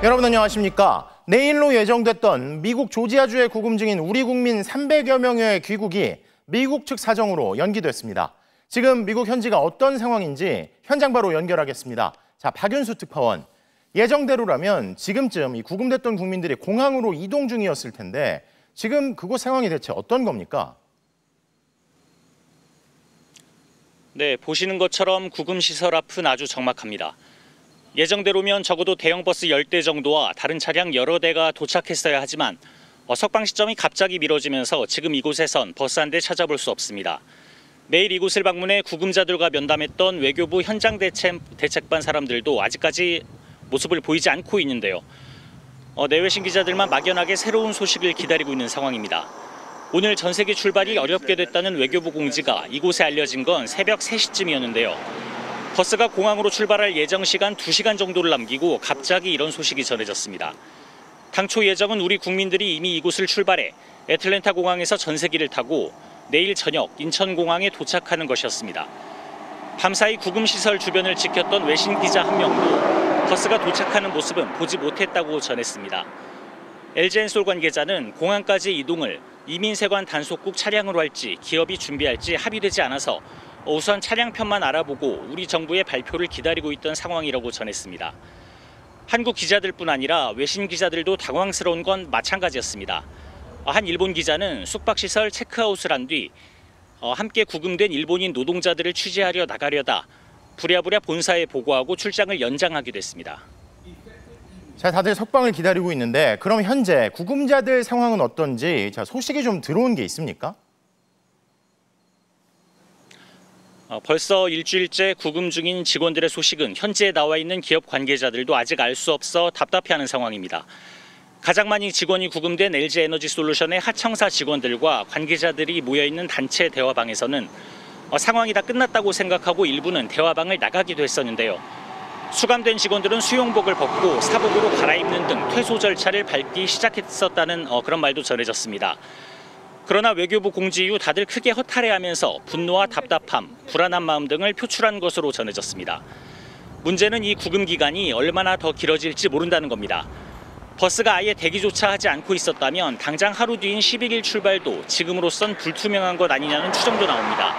여러분 안녕하십니까? 내일로 예정됐던 미국 조지아주에 구금 중인 우리 국민 300여 명의 귀국이 미국 측 사정으로 연기됐습니다. 지금 미국 현지가 어떤 상황인지 현장 바로 연결하겠습니다. 자, 박윤수 특파원. 예정대로라면 지금쯤 이 구금됐던 국민들이 공항으로 이동 중이었을 텐데 지금 그곳 상황이 대체 어떤 겁니까? 네, 보시는 것처럼 구금시설 앞은 아주 적막합니다. 예정대로면 적어도 대형 버스 10대 정도와 다른 차량 여러 대가 도착했어야 하지만 석방 시점이 갑자기 미뤄지면서 지금 이곳에선 버스 한 대 찾아볼 수 없습니다. 매일 이곳을 방문해 구금자들과 면담했던 외교부 현장 대책반 사람들도 아직까지 모습을 보이지 않고 있는데요. 내외신 기자들만 막연하게 새로운 소식을 기다리고 있는 상황입니다. 오늘 전세기 출발이 어렵게 됐다는 외교부 공지가 이곳에 알려진 건 새벽 3시쯤이었는데요. 버스가 공항으로 출발할 예정 시간 2시간 정도를 남기고 갑자기 이런 소식이 전해졌습니다. 당초 예정은 우리 국민들이 이미 이곳을 출발해 애틀랜타 공항에서 전세기를 타고 내일 저녁 인천공항에 도착하는 것이었습니다. 밤사이 구금시설 주변을 지켰던 외신 기자 한 명도 버스가 도착하는 모습은 보지 못했다고 전했습니다. LG엔솔 관계자는 공항까지 이동을 이민세관 단속국 차량으로 할지 기업이 준비할지 합의되지 않아서 우선 차량편만 알아보고 우리 정부의 발표를 기다리고 있던 상황이라고 전했습니다. 한국 기자들뿐 아니라 외신 기자들도 당황스러운 건 마찬가지였습니다. 한 일본 기자는 숙박시설 체크아웃을 한 뒤 함께 구금된 일본인 노동자들을 취재하려 나가려다 부랴부랴 본사에 보고하고 출장을 연장하기도 했습니다. 자, 다들 석방을 기다리고 있는데 그럼 현재 구금자들 상황은 어떤지 소식이 좀 들어온 게 있습니까? 벌써 일주일째 구금 중인 직원들의 소식은 현지에 나와 있는 기업 관계자들도 아직 알 수 없어 답답해하는 상황입니다. 가장 많이 직원이 구금된 LG에너지솔루션의 하청사 직원들과 관계자들이 모여있는 단체 대화방에서는 상황이 다 끝났다고 생각하고 일부는 대화방을 나가기도 했었는데요. 수감된 직원들은 수용복을 벗고 사복으로 갈아입는 등 퇴소 절차를 밟기 시작했었다는 그런 말도 전해졌습니다. 그러나 외교부 공지 이후 다들 크게 허탈해하면서 분노와 답답함, 불안한 마음 등을 표출한 것으로 전해졌습니다. 문제는 이 구금 기간이 얼마나 더 길어질지 모른다는 겁니다. 버스가 아예 대기조차 하지 않고 있었다면 당장 하루 뒤인 11일 출발도 지금으로선 불투명한 것 아니냐는 추정도 나옵니다.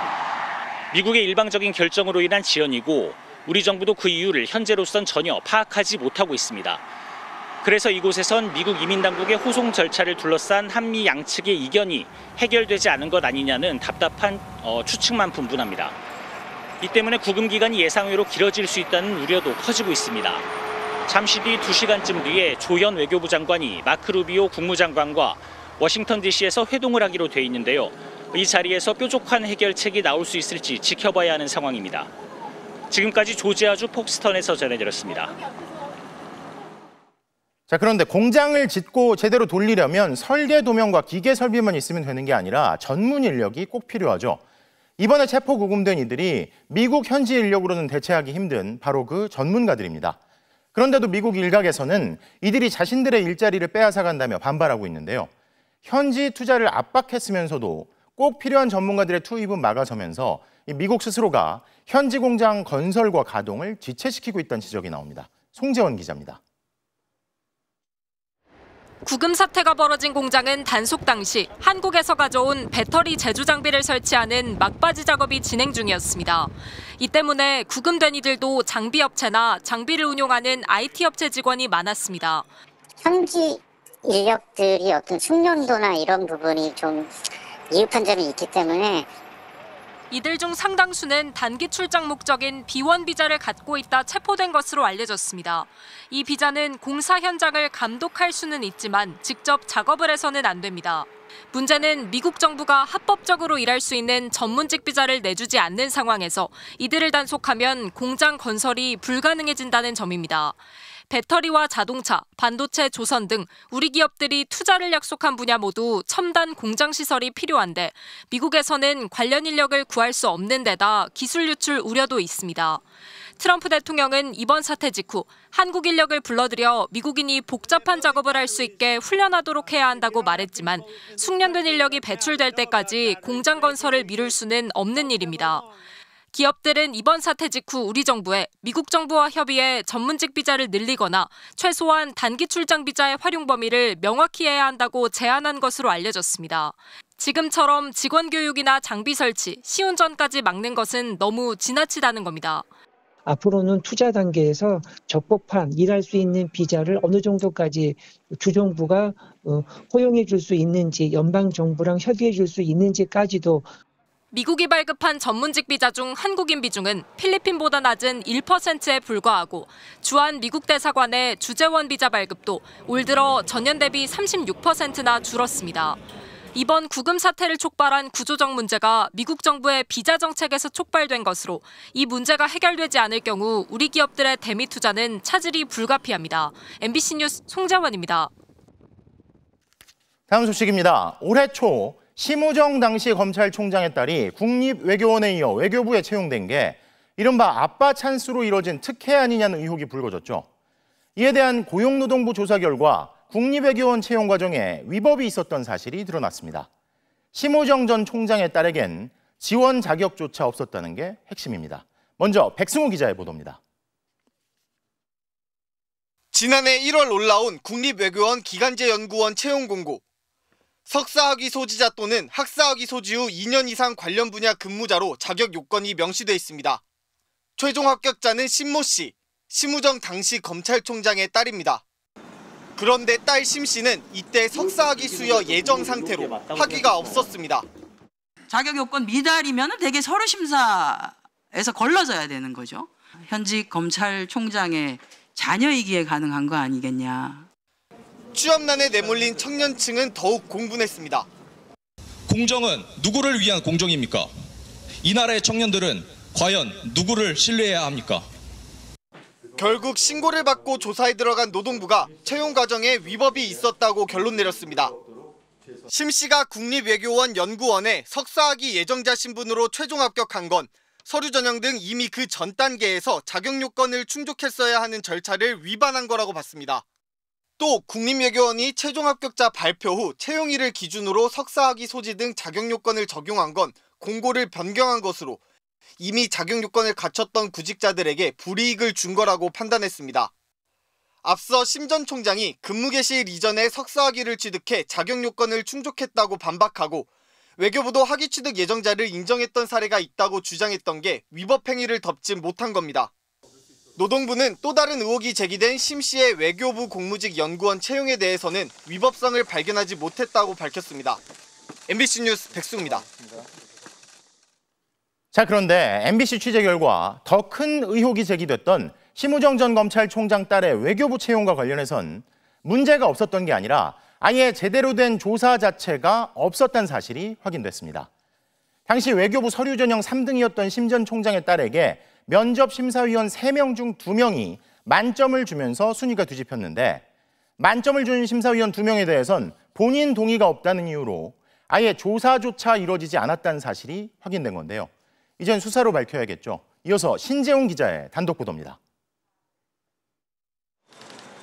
미국의 일방적인 결정으로 인한 지연이고 우리 정부도 그 이유를 현재로선 전혀 파악하지 못하고 있습니다. 그래서 이곳에선 미국 이민당국의 호송 절차를 둘러싼 한미 양측의 이견이 해결되지 않은 것 아니냐는 답답한 추측만 분분합니다. 이 때문에 구금 기간이 예상외로 길어질 수 있다는 우려도 커지고 있습니다. 잠시 뒤 2시간쯤 뒤에 조현 외교부 장관이 마크 루비오 국무장관과 워싱턴 DC에서 회동을 하기로 돼 있는데요. 이 자리에서 뾰족한 해결책이 나올 수 있을지 지켜봐야 하는 상황입니다. 지금까지 조지아주 폭스턴에서 전해드렸습니다. 자, 그런데 공장을 짓고 제대로 돌리려면 설계 도면과 기계 설비만 있으면 되는 게 아니라 전문 인력이 꼭 필요하죠. 이번에 체포 구금된 이들이 미국 현지 인력으로는 대체하기 힘든 바로 그 전문가들입니다. 그런데도 미국 일각에서는 이들이 자신들의 일자리를 빼앗아간다며 반발하고 있는데요. 현지 투자를 압박했으면서도 꼭 필요한 전문가들의 투입은 막아서면서 미국 스스로가 현지 공장 건설과 가동을 지체시키고 있다는 지적이 나옵니다. 송재원 기자입니다. 구금 사태가 벌어진 공장은 단속 당시 한국에서 가져온 배터리 제조 장비를 설치하는 막바지 작업이 진행 중이었습니다. 이 때문에 구금된 이들도 장비 업체나 장비를 운용하는 IT 업체 직원이 많았습니다. 현지 인력들이 어떤 숙련도나 이런 부분이 좀 미흡한 점이 있기 때문에 이들 중 상당수는 단기 출장 목적인 B1 비자를 갖고 있다 체포된 것으로 알려졌습니다. 이 비자는 공사 현장을 감독할 수는 있지만 직접 작업을 해서는 안 됩니다. 문제는 미국 정부가 합법적으로 일할 수 있는 전문직 비자를 내주지 않는 상황에서 이들을 단속하면 공장 건설이 불가능해진다는 점입니다. 배터리와 자동차, 반도체 조선 등 우리 기업들이 투자를 약속한 분야 모두 첨단 공장 시설이 필요한데 미국에서는 관련 인력을 구할 수 없는 데다 기술 유출 우려도 있습니다. 트럼프 대통령은 이번 사태 직후 한국 인력을 불러들여 미국인이 복잡한 작업을 할 수 있게 훈련하도록 해야 한다고 말했지만 숙련된 인력이 배출될 때까지 공장 건설을 미룰 수는 없는 일입니다. 기업들은 이번 사태 직후 우리 정부에 미국 정부와 협의해 전문직 비자를 늘리거나 최소한 단기 출장 비자의 활용 범위를 명확히 해야 한다고 제안한 것으로 알려졌습니다. 지금처럼 직원 교육이나 장비 설치, 시운전까지 막는 것은 너무 지나치다는 겁니다. 앞으로는 투자 단계에서 적법한 일할 수 있는 비자를 어느 정도까지 주정부가 허용해 줄 수 있는지, 연방 정부랑 협의해 줄 수 있는지까지도. 미국이 발급한 전문직 비자 중 한국인 비중은 필리핀보다 낮은 1%에 불과하고 주한 미국 대사관의 주재원 비자 발급도 올 들어 전년 대비 36%나 줄었습니다. 이번 구금 사태를 촉발한 구조적 문제가 미국 정부의 비자 정책에서 촉발된 것으로 이 문제가 해결되지 않을 경우 우리 기업들의 대미 투자는 차질이 불가피합니다. MBC 뉴스 송재원입니다. 다음 소식입니다. 올해 초 심우정 당시 검찰총장의 딸이 국립외교원에 이어 외교부에 채용된 게 이른바 아빠 찬스로 이뤄진 특혜 아니냐는 의혹이 불거졌죠. 이에 대한 고용노동부 조사 결과 국립외교원 채용 과정에 위법이 있었던 사실이 드러났습니다. 심우정 전 총장의 딸에겐 지원 자격조차 없었다는 게 핵심입니다. 먼저 백승우 기자의 보도입니다. 지난해 1월 올라온 국립외교원 기간제 연구원 채용 공고. 석사학위 소지자 또는 학사학위 소지 후 2년 이상 관련 분야 근무자로 자격 요건이 명시돼 있습니다. 최종 합격자는 신모 씨, 심우정 당시 검찰총장의 딸입니다. 그런데 딸 심 씨는 이때 석사학위 수여 예정 상태로 학위가 없었습니다. 자격 요건 미달이면 대개 서류 심사에서 걸러져야 되는 거죠. 현직 검찰총장의 자녀이기에 가능한 거 아니겠냐. 취업난에 내몰린 청년층은 더욱 공분했습니다. 공정은 누구를 위한 공정입니까? 이 나라의 청년들은 과연 누구를 신뢰해야 합니까? 결국 신고를 받고 조사에 들어간 노동부가 채용 과정에 위법이 있었다고 결론 내렸습니다. 심 씨가 국립외교원 연구원에 석사학위 예정자 신분으로 최종 합격한 건 서류 전형 등 이미 그 전 단계에서 자격 요건을 충족했어야 하는 절차를 위반한 거라고 봤습니다. 또 국립외교원이 최종 합격자 발표 후 채용일을 기준으로 석사학위 소지 등 자격 요건을 적용한 건 공고를 변경한 것으로 이미 자격 요건을 갖췄던 구직자들에게 불이익을 준 거라고 판단했습니다. 앞서 심 전 총장이 근무 개시일 이전에 석사학위를 취득해 자격 요건을 충족했다고 반박하고 외교부도 학위 취득 예정자를 인정했던 사례가 있다고 주장했던 게 위법 행위를 덮지 못한 겁니다. 노동부는 또 다른 의혹이 제기된 심 씨의 외교부 공무직 연구원 채용에 대해서는 위법성을 발견하지 못했다고 밝혔습니다. MBC 뉴스 백승우입니다. 자, 그런데 MBC 취재 결과 더 큰 의혹이 제기됐던 심우정 전 검찰총장 딸의 외교부 채용과 관련해선 문제가 없었던 게 아니라 아예 제대로 된 조사 자체가 없었다는 사실이 확인됐습니다. 당시 외교부 서류 전형 3등이었던 심 전 총장의 딸에게 면접 심사위원 3명 중 2명이 만점을 주면서 순위가 뒤집혔는데 만점을 준 심사위원 2명에 대해선 본인 동의가 없다는 이유로 아예 조사조차 이루어지지 않았다는 사실이 확인된 건데요. 이젠 수사로 밝혀야겠죠. 이어서 신재훈 기자의 단독 보도입니다.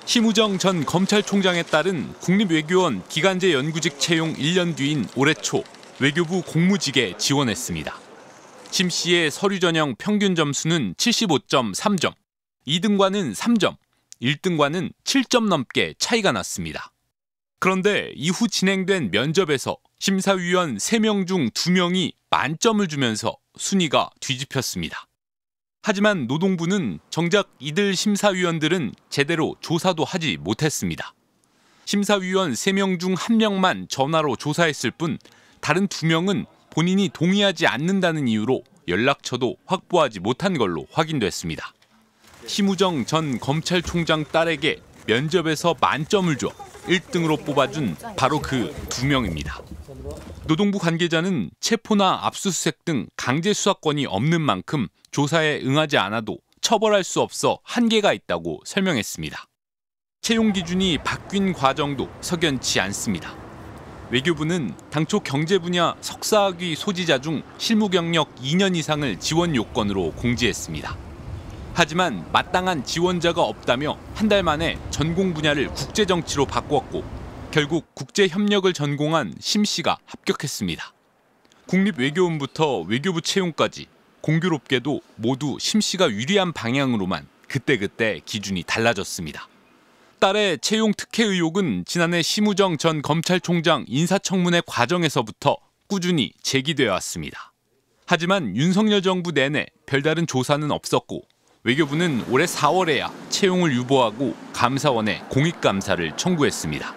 심우정 전 검찰총장의 딸은 국립외교원 기간제 연구직 채용 1년 뒤인 올해 초 외교부 공무직에 지원했습니다. 심 씨의 서류 전형 평균 점수는 75.3점, 2등과는 3점, 1등과는 7점 넘게 차이가 났습니다. 그런데 이후 진행된 면접에서 심사위원 3명 중 2명이 만점을 주면서 순위가 뒤집혔습니다. 하지만 노동부는 정작 이들 심사위원들은 제대로 조사도 하지 못했습니다. 심사위원 3명 중 1명만 전화로 조사했을 뿐 다른 2명은 본인이 동의하지 않는다는 이유로 연락처도 확보하지 못한 걸로 확인됐습니다. 심우정 전 검찰총장 딸에게 면접에서 만점을 줘 1등으로 뽑아준 바로 그 2명입니다. 노동부 관계자는 체포나 압수수색 등 강제 수사권이 없는 만큼 조사에 응하지 않아도 처벌할 수 없어 한계가 있다고 설명했습니다. 채용 기준이 바뀐 과정도 석연치 않습니다. 외교부는 당초 경제 분야 석사학위 소지자 중 실무 경력 2년 이상을 지원 요건으로 공지했습니다. 하지만 마땅한 지원자가 없다며 한 달 만에 전공 분야를 국제정치로 바꾸었고 결국 국제협력을 전공한 심 씨가 합격했습니다. 국립외교원부터 외교부 채용까지 공교롭게도 모두 심 씨가 유리한 방향으로만 그때그때 기준이 달라졌습니다. 딸의 채용 특혜 의혹은 지난해 심우정 전 검찰총장 인사청문회 과정에서부터 꾸준히 제기되어 왔습니다. 하지만 윤석열 정부 내내 별다른 조사는 없었고 외교부는 올해 4월에야 채용을 유보하고 감사원에 공익감사를 청구했습니다.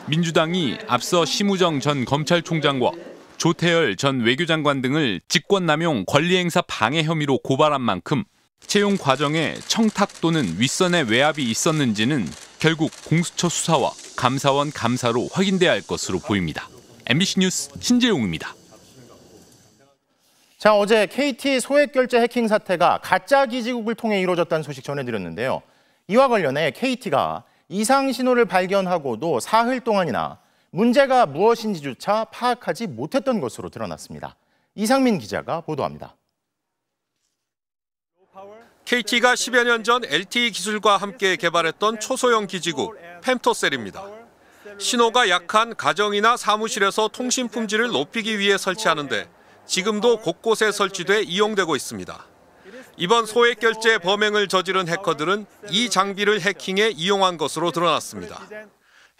민주당이 앞서 심우정 전 검찰총장과 조태열 전 외교장관 등을 직권남용 권리행사 방해 혐의로 고발한 만큼 채용 과정에 청탁 또는 윗선의 외압이 있었는지는 결국 공수처 수사와 감사원 감사로 확인돼야 할 것으로 보입니다. MBC 뉴스 신재용입니다. 자, 어제 KT 소액결제 해킹 사태가 가짜 기지국을 통해 이루어졌다는 소식 전해드렸는데요. 이와 관련해 KT가 이상 신호를 발견하고도 사흘 동안이나 문제가 무엇인지조차 파악하지 못했던 것으로 드러났습니다. 이상민 기자가 보도합니다. KT가 10여 년 전 LTE 기술과 함께 개발했던 초소형 기지국 펨토셀입니다. 신호가 약한 가정이나 사무실에서 통신 품질을 높이기 위해 설치하는데 지금도 곳곳에 설치돼 이용되고 있습니다. 이번 소액 결제 범행을 저지른 해커들은 이 장비를 해킹에 이용한 것으로 드러났습니다.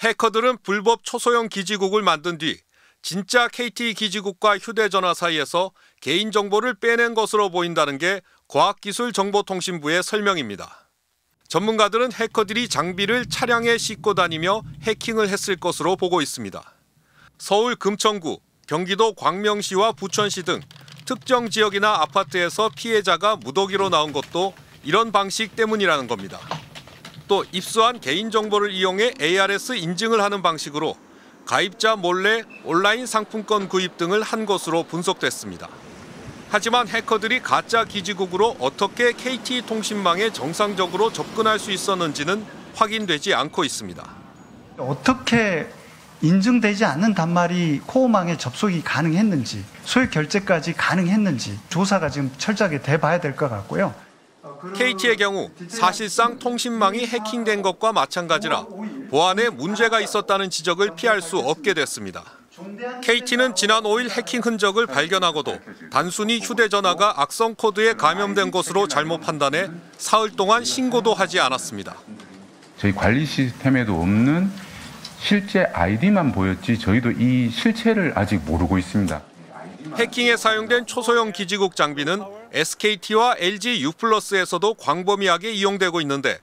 해커들은 불법 초소형 기지국을 만든 뒤 진짜 KT 기지국과 휴대전화 사이에서 개인정보를 빼낸 것으로 보인다는 게 과학기술정보통신부의 설명입니다. 전문가들은 해커들이 장비를 차량에 싣고 다니며 해킹을 했을 것으로 보고 있습니다. 서울 금천구, 경기도 광명시와 부천시 등 특정 지역이나 아파트에서 피해자가 무더기로 나온 것도 이런 방식 때문이라는 겁니다. 또 입수한 개인정보를 이용해 ARS 인증을 하는 방식으로 가입자 몰래 온라인 상품권 구입 등을 한 것으로 분석됐습니다. 하지만 해커들이 가짜 기지국으로 어떻게 KT 통신망에 정상적으로 접근할 수 있었는지는 확인되지 않고 있습니다. 어떻게 인증되지 않는 단말이 코어망에 접속이 가능했는지, 소액 결제까지 가능했는지 조사가 지금 철저하게 돼봐야 될 것 같고요. KT의 경우 사실상 통신망이 해킹된 것과 마찬가지라 보안에 문제가 있었다는 지적을 피할 수 없게 됐습니다. KT는 지난 5일 해킹 흔적을 발견하고도 단순히 휴대전화가 악성 코드에 감염된 것으로 잘못 판단해 사흘 동안 신고도 하지 않았습니다. 저희 관리 시스템에도 없는 실제 아이디만 보였지 저희도 이 실체를 아직 모르고 있습니다. 해킹에 사용된 초소형 기지국 장비는 SKT와 LG U+에서도 광범위하게 이용되고 있는데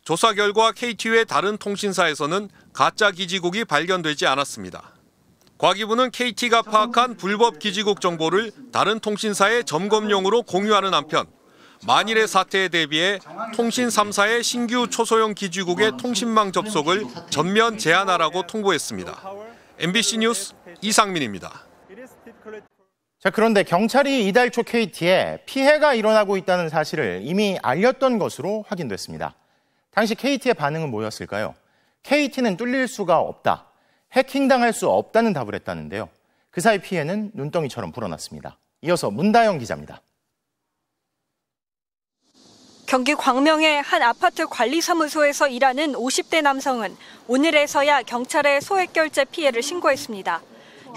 조사 결과 KT 외 다른 통신사에서는 가짜 기지국이 발견되지 않았습니다. 과기부는 KT가 파악한 불법 기지국 정보를 다른 통신사의 점검용으로 공유하는 한편 만일의 사태에 대비해 통신 3사의 신규 초소형 기지국의 통신망 접속을 전면 제한하라고 통보했습니다. MBC 뉴스 이상민입니다. 자, 그런데 경찰이 이달 초 KT에 피해가 일어나고 있다는 사실을 이미 알렸던 것으로 확인됐습니다. 당시 KT의 반응은 뭐였을까요? KT는 뚫릴 수가 없다. 해킹당할 수 없다는 답을 했다는데요. 그 사이 피해는 눈덩이처럼 불어났습니다. 이어서 문다영 기자입니다. 경기 광명의 한 아파트 관리사무소에서 일하는 50대 남성은 오늘에서야 경찰에 소액결제 피해를 신고했습니다.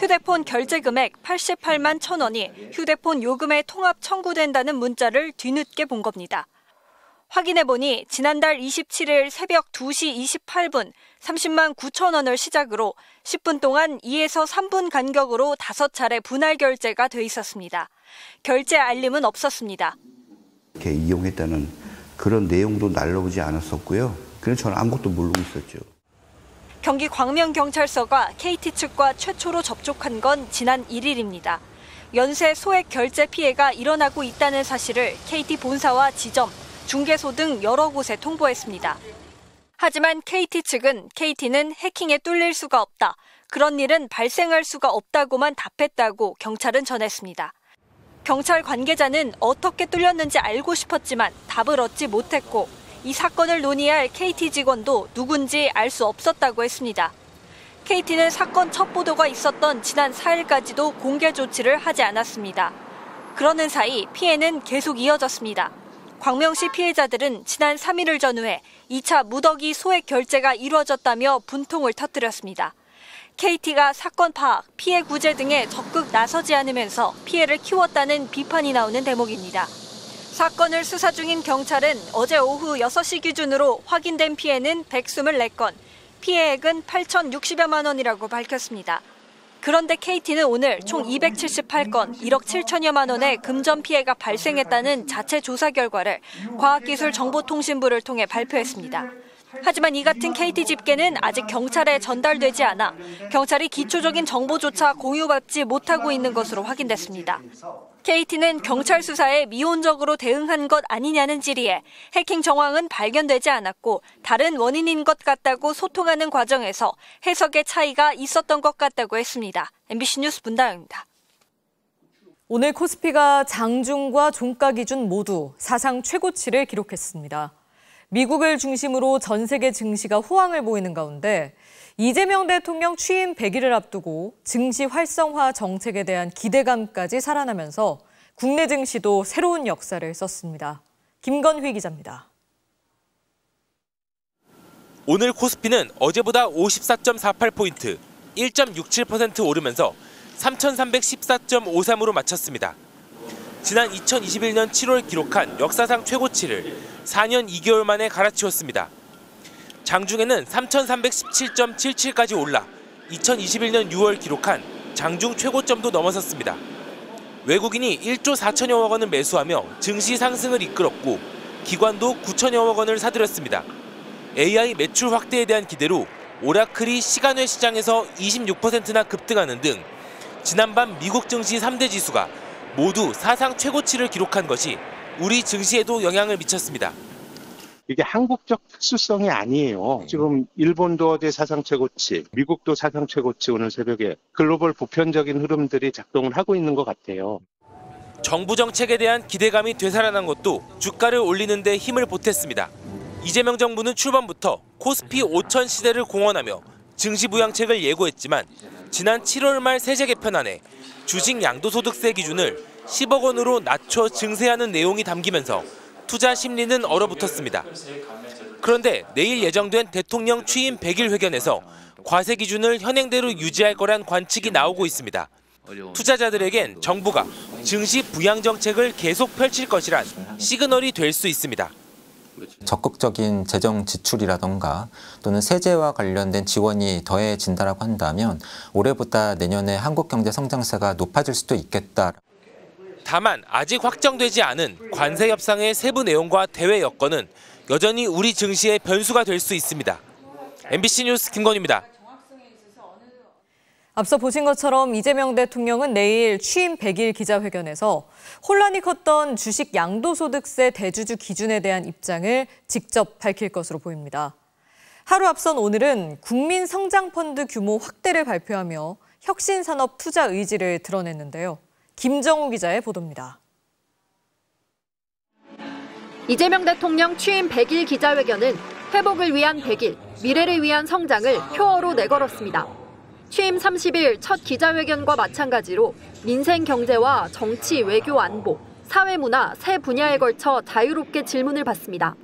휴대폰 결제 금액 88만 1,000원이 휴대폰 요금에 통합 청구된다는 문자를 뒤늦게 본 겁니다. 확인해보니 지난달 27일 새벽 2시 28분 30만 9천 원을 시작으로 10분 동안 2에서 3분 간격으로 5차례 분할 결제가 돼 있었습니다. 결제 알림은 없었습니다. 이렇게 이용했다는 그런 내용도 날라오지 않았었고요. 그래서 저는 아무것도 모르고 있었죠. 경기 광명경찰서가 KT 측과 최초로 접촉한 건 지난 1일입니다. 연쇄 소액 결제 피해가 일어나고 있다는 사실을 KT 본사와 지점, 중개소 등 여러 곳에 통보했습니다. 하지만 KT 측은 KT는 해킹에 뚫릴 수가 없다. 그런 일은 발생할 수가 없다고만 답했다고 경찰은 전했습니다. 경찰 관계자는 어떻게 뚫렸는지 알고 싶었지만 답을 얻지 못했고 이 사건을 논의할 KT 직원도 누군지 알 수 없었다고 했습니다. KT는 사건 첫 보도가 있었던 지난 4일까지도 공개 조치를 하지 않았습니다. 그러는 사이 피해는 계속 이어졌습니다. 광명시 피해자들은 지난 3일을 전후해 2차 무더기 소액 결제가 이루어졌다며 분통을 터뜨렸습니다. KT가 사건 파악, 피해 구제 등에 적극 나서지 않으면서 피해를 키웠다는 비판이 나오는 대목입니다. 사건을 수사 중인 경찰은 어제 오후 6시 기준으로 확인된 피해는 124건, 피해액은 8,060여만 원이라고 밝혔습니다. 그런데 KT는 오늘 총 278건, 1억 7천여만 원의 금전 피해가 발생했다는 자체 조사 결과를 과학기술정보통신부를 통해 발표했습니다. 하지만 이 같은 KT 집계는 아직 경찰에 전달되지 않아 경찰이 기초적인 정보조차 공유받지 못하고 있는 것으로 확인됐습니다. KT는 경찰 수사에 미온적으로 대응한 것 아니냐는 질의에 해킹 정황은 발견되지 않았고 다른 원인인 것 같다고 소통하는 과정에서 해석의 차이가 있었던 것 같다고 했습니다. MBC 뉴스 문다영입니다. 오늘 코스피가 장중과 종가 기준 모두 사상 최고치를 기록했습니다. 미국을 중심으로 전 세계 증시가 호황을 보이는 가운데 이재명 대통령 취임 100일을 앞두고 증시 활성화 정책에 대한 기대감까지 살아나면서 국내 증시도 새로운 역사를 썼습니다. 김건휘 기자입니다. 오늘 코스피는 어제보다 54.48포인트, 1.67% 오르면서 3,314.53으로 마쳤습니다. 지난 2021년 7월 기록한 역사상 최고치를 4년 2개월 만에 갈아치웠습니다. 장중에는 3,317.77까지 올라 2021년 6월 기록한 장중 최고점도 넘어섰습니다. 외국인이 1조 4천여억 원을 매수하며 증시 상승을 이끌었고 기관도 9천여억 원을 사들였습니다. AI 매출 확대에 대한 기대로 오라클이 시간외 시장에서 26%나 급등하는 등 지난밤 미국 증시 3대 지수가 모두 사상 최고치를 기록한 것이 우리 증시에도 영향을 미쳤습니다. 이게 한국적 특수성이 아니에요. 지금 일본도 어제 사상 최고치, 미국도 사상 최고치 오늘 새벽에 글로벌 보편적인 흐름들이 작동을 하고 있는 것 같아요. 정부 정책에 대한 기대감이 되살아난 것도 주가를 올리는 데 힘을 보탰습니다. 이재명 정부는 출범부터 코스피 5천 시대를 공언하며 증시 부양책을 예고했지만 지난 7월 말 세제 개편안에 주식 양도소득세 기준을 10억 원으로 낮춰 증세하는 내용이 담기면서 투자 심리는 얼어붙었습니다. 그런데 내일 예정된 대통령 취임 100일 회견에서 과세 기준을 현행대로 유지할 거란 관측이 나오고 있습니다. 투자자들에겐 정부가 증시 부양 정책을 계속 펼칠 것이란 시그널이 될 수 있습니다. 적극적인 재정 지출이라던가 또는 세제와 관련된 지원이 더해진다고 한다면 올해보다 내년에 한국 경제 성장세가 높아질 수도 있겠다. 다만 아직 확정되지 않은 관세 협상의 세부 내용과 대외 여건은 여전히 우리 증시의 변수가 될 수 있습니다. MBC 뉴스 김건희입니다. 앞서 보신 것처럼 이재명 대통령은 내일 취임 100일 기자회견에서 혼란이 컸던 주식 양도소득세 대주주 기준에 대한 입장을 직접 밝힐 것으로 보입니다. 하루 앞선 오늘은 국민성장펀드 규모 확대를 발표하며 혁신산업 투자 의지를 드러냈는데요. 김정우 기자의 보도입니다. 이재명 대통령 취임 100일 기자회견은 회복을 위한 100일, 미래를 위한 성장을 표어로 내걸었습니다. 취임 30일 첫 기자회견과 마찬가지로 민생 경제와 정치, 외교, 안보, 사회문화 세 분야에 걸쳐 자유롭게 질문을 받습니다.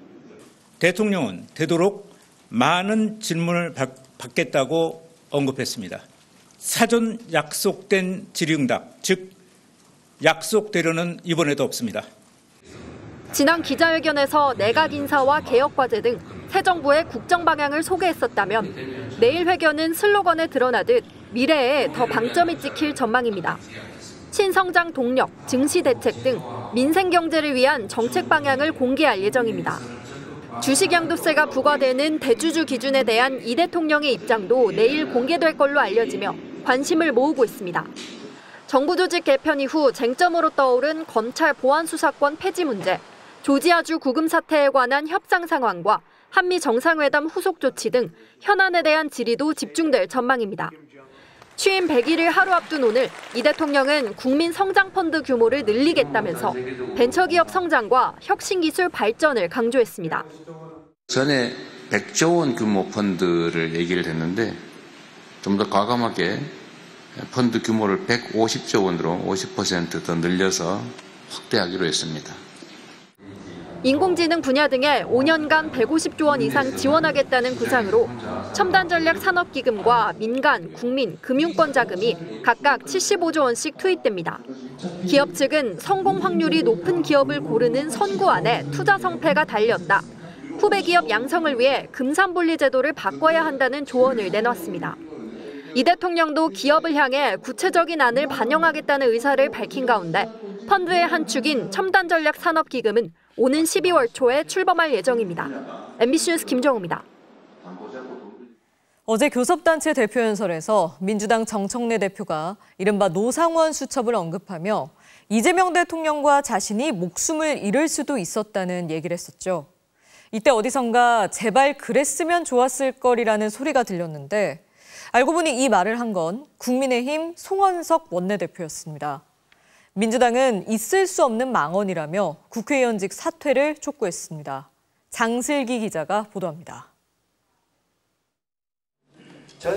대통령은 되도록 많은 질문을 받겠다고 언급했습니다. 사전 약속된 질의응답, 즉 약속대로는 이번에도 없습니다. 지난 기자회견에서 내각 인사와 개혁 과제 등 새 정부의 국정 방향을 소개했었다면 내일 회견은 슬로건에 드러나듯 미래에 더 방점이 찍힐 전망입니다. 신성장 동력, 증시 대책 등 민생 경제를 위한 정책 방향을 공개할 예정입니다. 주식 양도세가 부과되는 대주주 기준에 대한 이 대통령의 입장도 내일 공개될 걸로 알려지며 관심을 모으고 있습니다. 정부 조직 개편 이후 쟁점으로 떠오른 검찰 보안 수사권 폐지 문제, 조지아주 구금 사태에 관한 협상 상황과 한미 정상회담 후속 조치 등 현안에 대한 질의도 집중될 전망입니다. 취임 100일을 하루 앞둔 오늘 이 대통령은 국민성장펀드 규모를 늘리겠다면서 벤처기업 성장과 혁신기술 발전을 강조했습니다. 전에 100조 원 규모 펀드를 얘기를 했는데 좀 더 과감하게 펀드 규모를 150조 원으로 50% 더 늘려서 확대하기로 했습니다. 인공지능 분야 등에 5년간 150조 원 이상 지원하겠다는 구상으로 첨단전략산업기금과 민간, 국민, 금융권 자금이 각각 75조 원씩 투입됩니다. 기업 측은 성공 확률이 높은 기업을 고르는 선구안에 투자 성패가 달렸다. 후배 기업 양성을 위해 금산분리 제도를 바꿔야 한다는 조언을 내놨습니다. 이 대통령도 기업을 향해 구체적인 안을 반영하겠다는 의사를 밝힌 가운데 펀드의 한 축인 첨단전략산업기금은 오는 12월 초에 출범할 예정입니다. MBC 뉴스 김정우입니다. 어제 교섭단체 대표연설에서 민주당 정청래 대표가 이른바 노상원 수첩을 언급하며 이재명 대통령과 자신이 목숨을 잃을 수도 있었다는 얘기를 했었죠. 이때 어디선가 제발 그랬으면 좋았을 거리라는 소리가 들렸는데 알고 보니 이 말을 한 건 국민의힘 송원석 원내대표였습니다. 민주당은 있을 수 없는 망언이라며 국회의원직 사퇴를 촉구했습니다. 장슬기 기자가 보도합니다.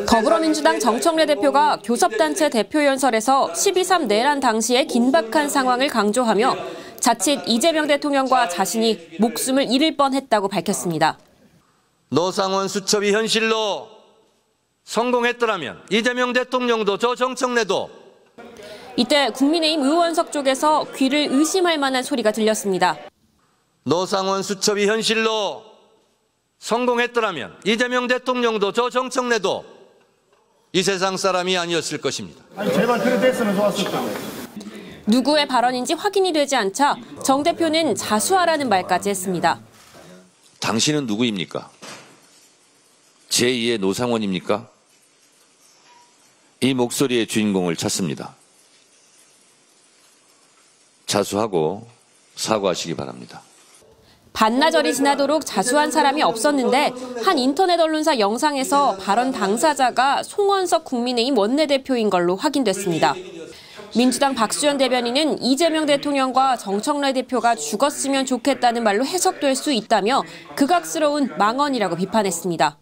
더불어민주당 정청래 대표가 교섭단체 대표연설에서 12.3 내란 당시의 긴박한 상황을 강조하며 자칫 이재명 대통령과 자신이 목숨을 잃을 뻔했다고 밝혔습니다. 노상원 수첩이 현실로 성공했더라면 이재명 대통령도 저 정청래도 이때 국민의힘 의원석 쪽에서 귀를 의심할 만한 소리가 들렸습니다. 노상원 수첩이 현실로 성공했더라면 이재명 대통령도 저 정청래도 이 세상 사람이 아니었을 것입니다. 아니 제발 그래 됐으면 좋았을 텐데. 누구의 발언인지 확인이 되지 않자 정 대표는 자수하라는 말까지 했습니다. 당신은 누구입니까? 제2의 노상원입니까? 이 목소리의 주인공을 찾습니다. 자수하고 사과하시기 바랍니다. 반나절이 지나도록 자수한 사람이 없었는데 한 인터넷 언론사 영상에서 발언 당사자가 송원석 국민의힘 원내대표인 걸로 확인됐습니다. 민주당 박수현 대변인은 이재명 대통령과 정청래 대표가 죽었으면 좋겠다는 말로 해석될 수 있다며 극악스러운 망언이라고 비판했습니다.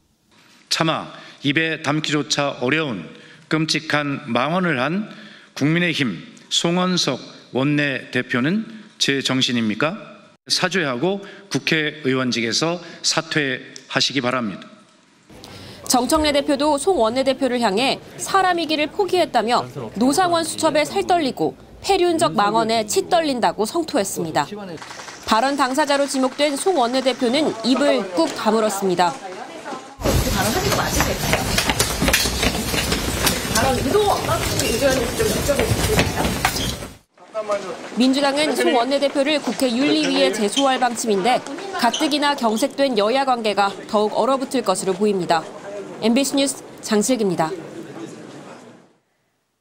차마 입에 담기조차 어려운 끔찍한 망언을 한 국민의힘 송원석 원내대표는 제 정신입니까? 사죄하고 국회의원직에서 사퇴하시기 바랍니다. 정청래 대표도 송 원내대표를 향해 사람이기를 포기했다며 노상원 수첩에 살떨리고 폐륜적 망언에 치 떨린다고 성토했습니다. 발언 당사자로 지목된 송 원내대표는 입을 꾹 다물었습니다. 발언하는 거 맞으실까요? 발언 의도 어떤 의견인지 좀 여쭤볼 수 있을까요? 민주당은 송 원내대표를 국회 윤리위에 제소할 방침인데 가뜩이나 경색된 여야 관계가 더욱 얼어붙을 것으로 보입니다. MBC 뉴스 장슬기입니다.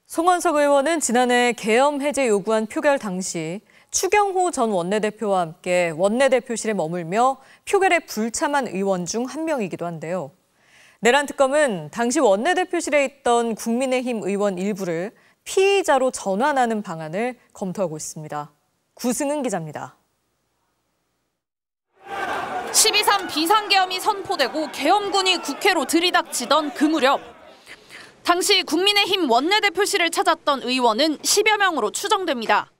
송원석 의원은 지난해 계엄 해제 요구안 표결 당시 추경호 전 원내대표와 함께 원내대표실에 머물며 표결에 불참한 의원 중 한 명이기도 한데요. 내란 특검은 당시 원내대표실에 있던 국민의힘 의원 일부를 피의자로 전환하는 방안을 검토하고 있습니다. 구승은 기자입니다. 12.3 비상계엄이 선포되고 계엄군이 국회로 들이닥치던 그 무렵 당시 국민의힘 원내대표실을 찾았던 의원은 10여 명으로 추정됩니다.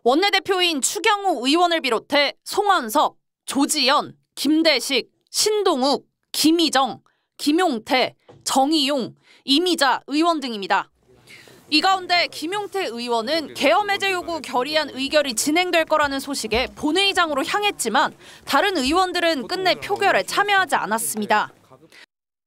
원내대표인 추경호 의원을 비롯해 송원석, 조지연, 김대식, 신동욱, 김희정, 김용태, 정의용, 이미자 의원 등입니다. 이 가운데 김용태 의원은 계엄 해제 요구 결의안 의결이 진행될 거라는 소식에 본회의장으로 향했지만 다른 의원들은 끝내 표결에 참여하지 않았습니다.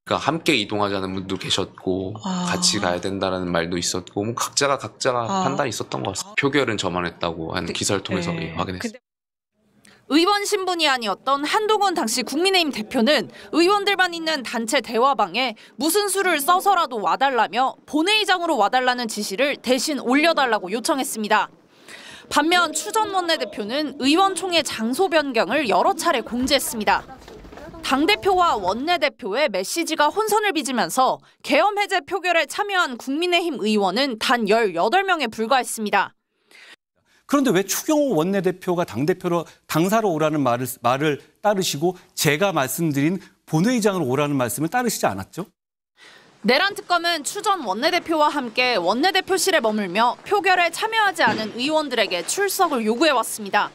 그러니까 함께 이동하자는 분도 계셨고 같이 가야 된다는 말도 있었고 뭐 각자가 판단이 있었던 것 같습니다. 표결은 저만 했다고 하는 기사를 통해서 확인했습니다. 의원 신분이 아니었던 한동훈 당시 국민의힘 대표는 의원들만 있는 단체 대화방에 무슨 수를 써서라도 와달라며 본회의장으로 와달라는 지시를 대신 올려달라고 요청했습니다. 반면 추 전 원내대표는 의원총회 장소 변경을 여러 차례 공지했습니다. 당대표와 원내대표의 메시지가 혼선을 빚으면서 계엄 해제 표결에 참여한 국민의힘 의원은 단 18명에 불과했습니다. 그런데 왜 추경호 원내대표가 당사로 오라는 말을 따르시고 제가 말씀드린 본회의장으로 오라는 말씀을 따르시지 않았죠? 내란 특검은 추 전 원내대표와 함께 원내대표실에 머물며 표결에 참여하지 않은 의원들에게 출석을 요구해왔습니다.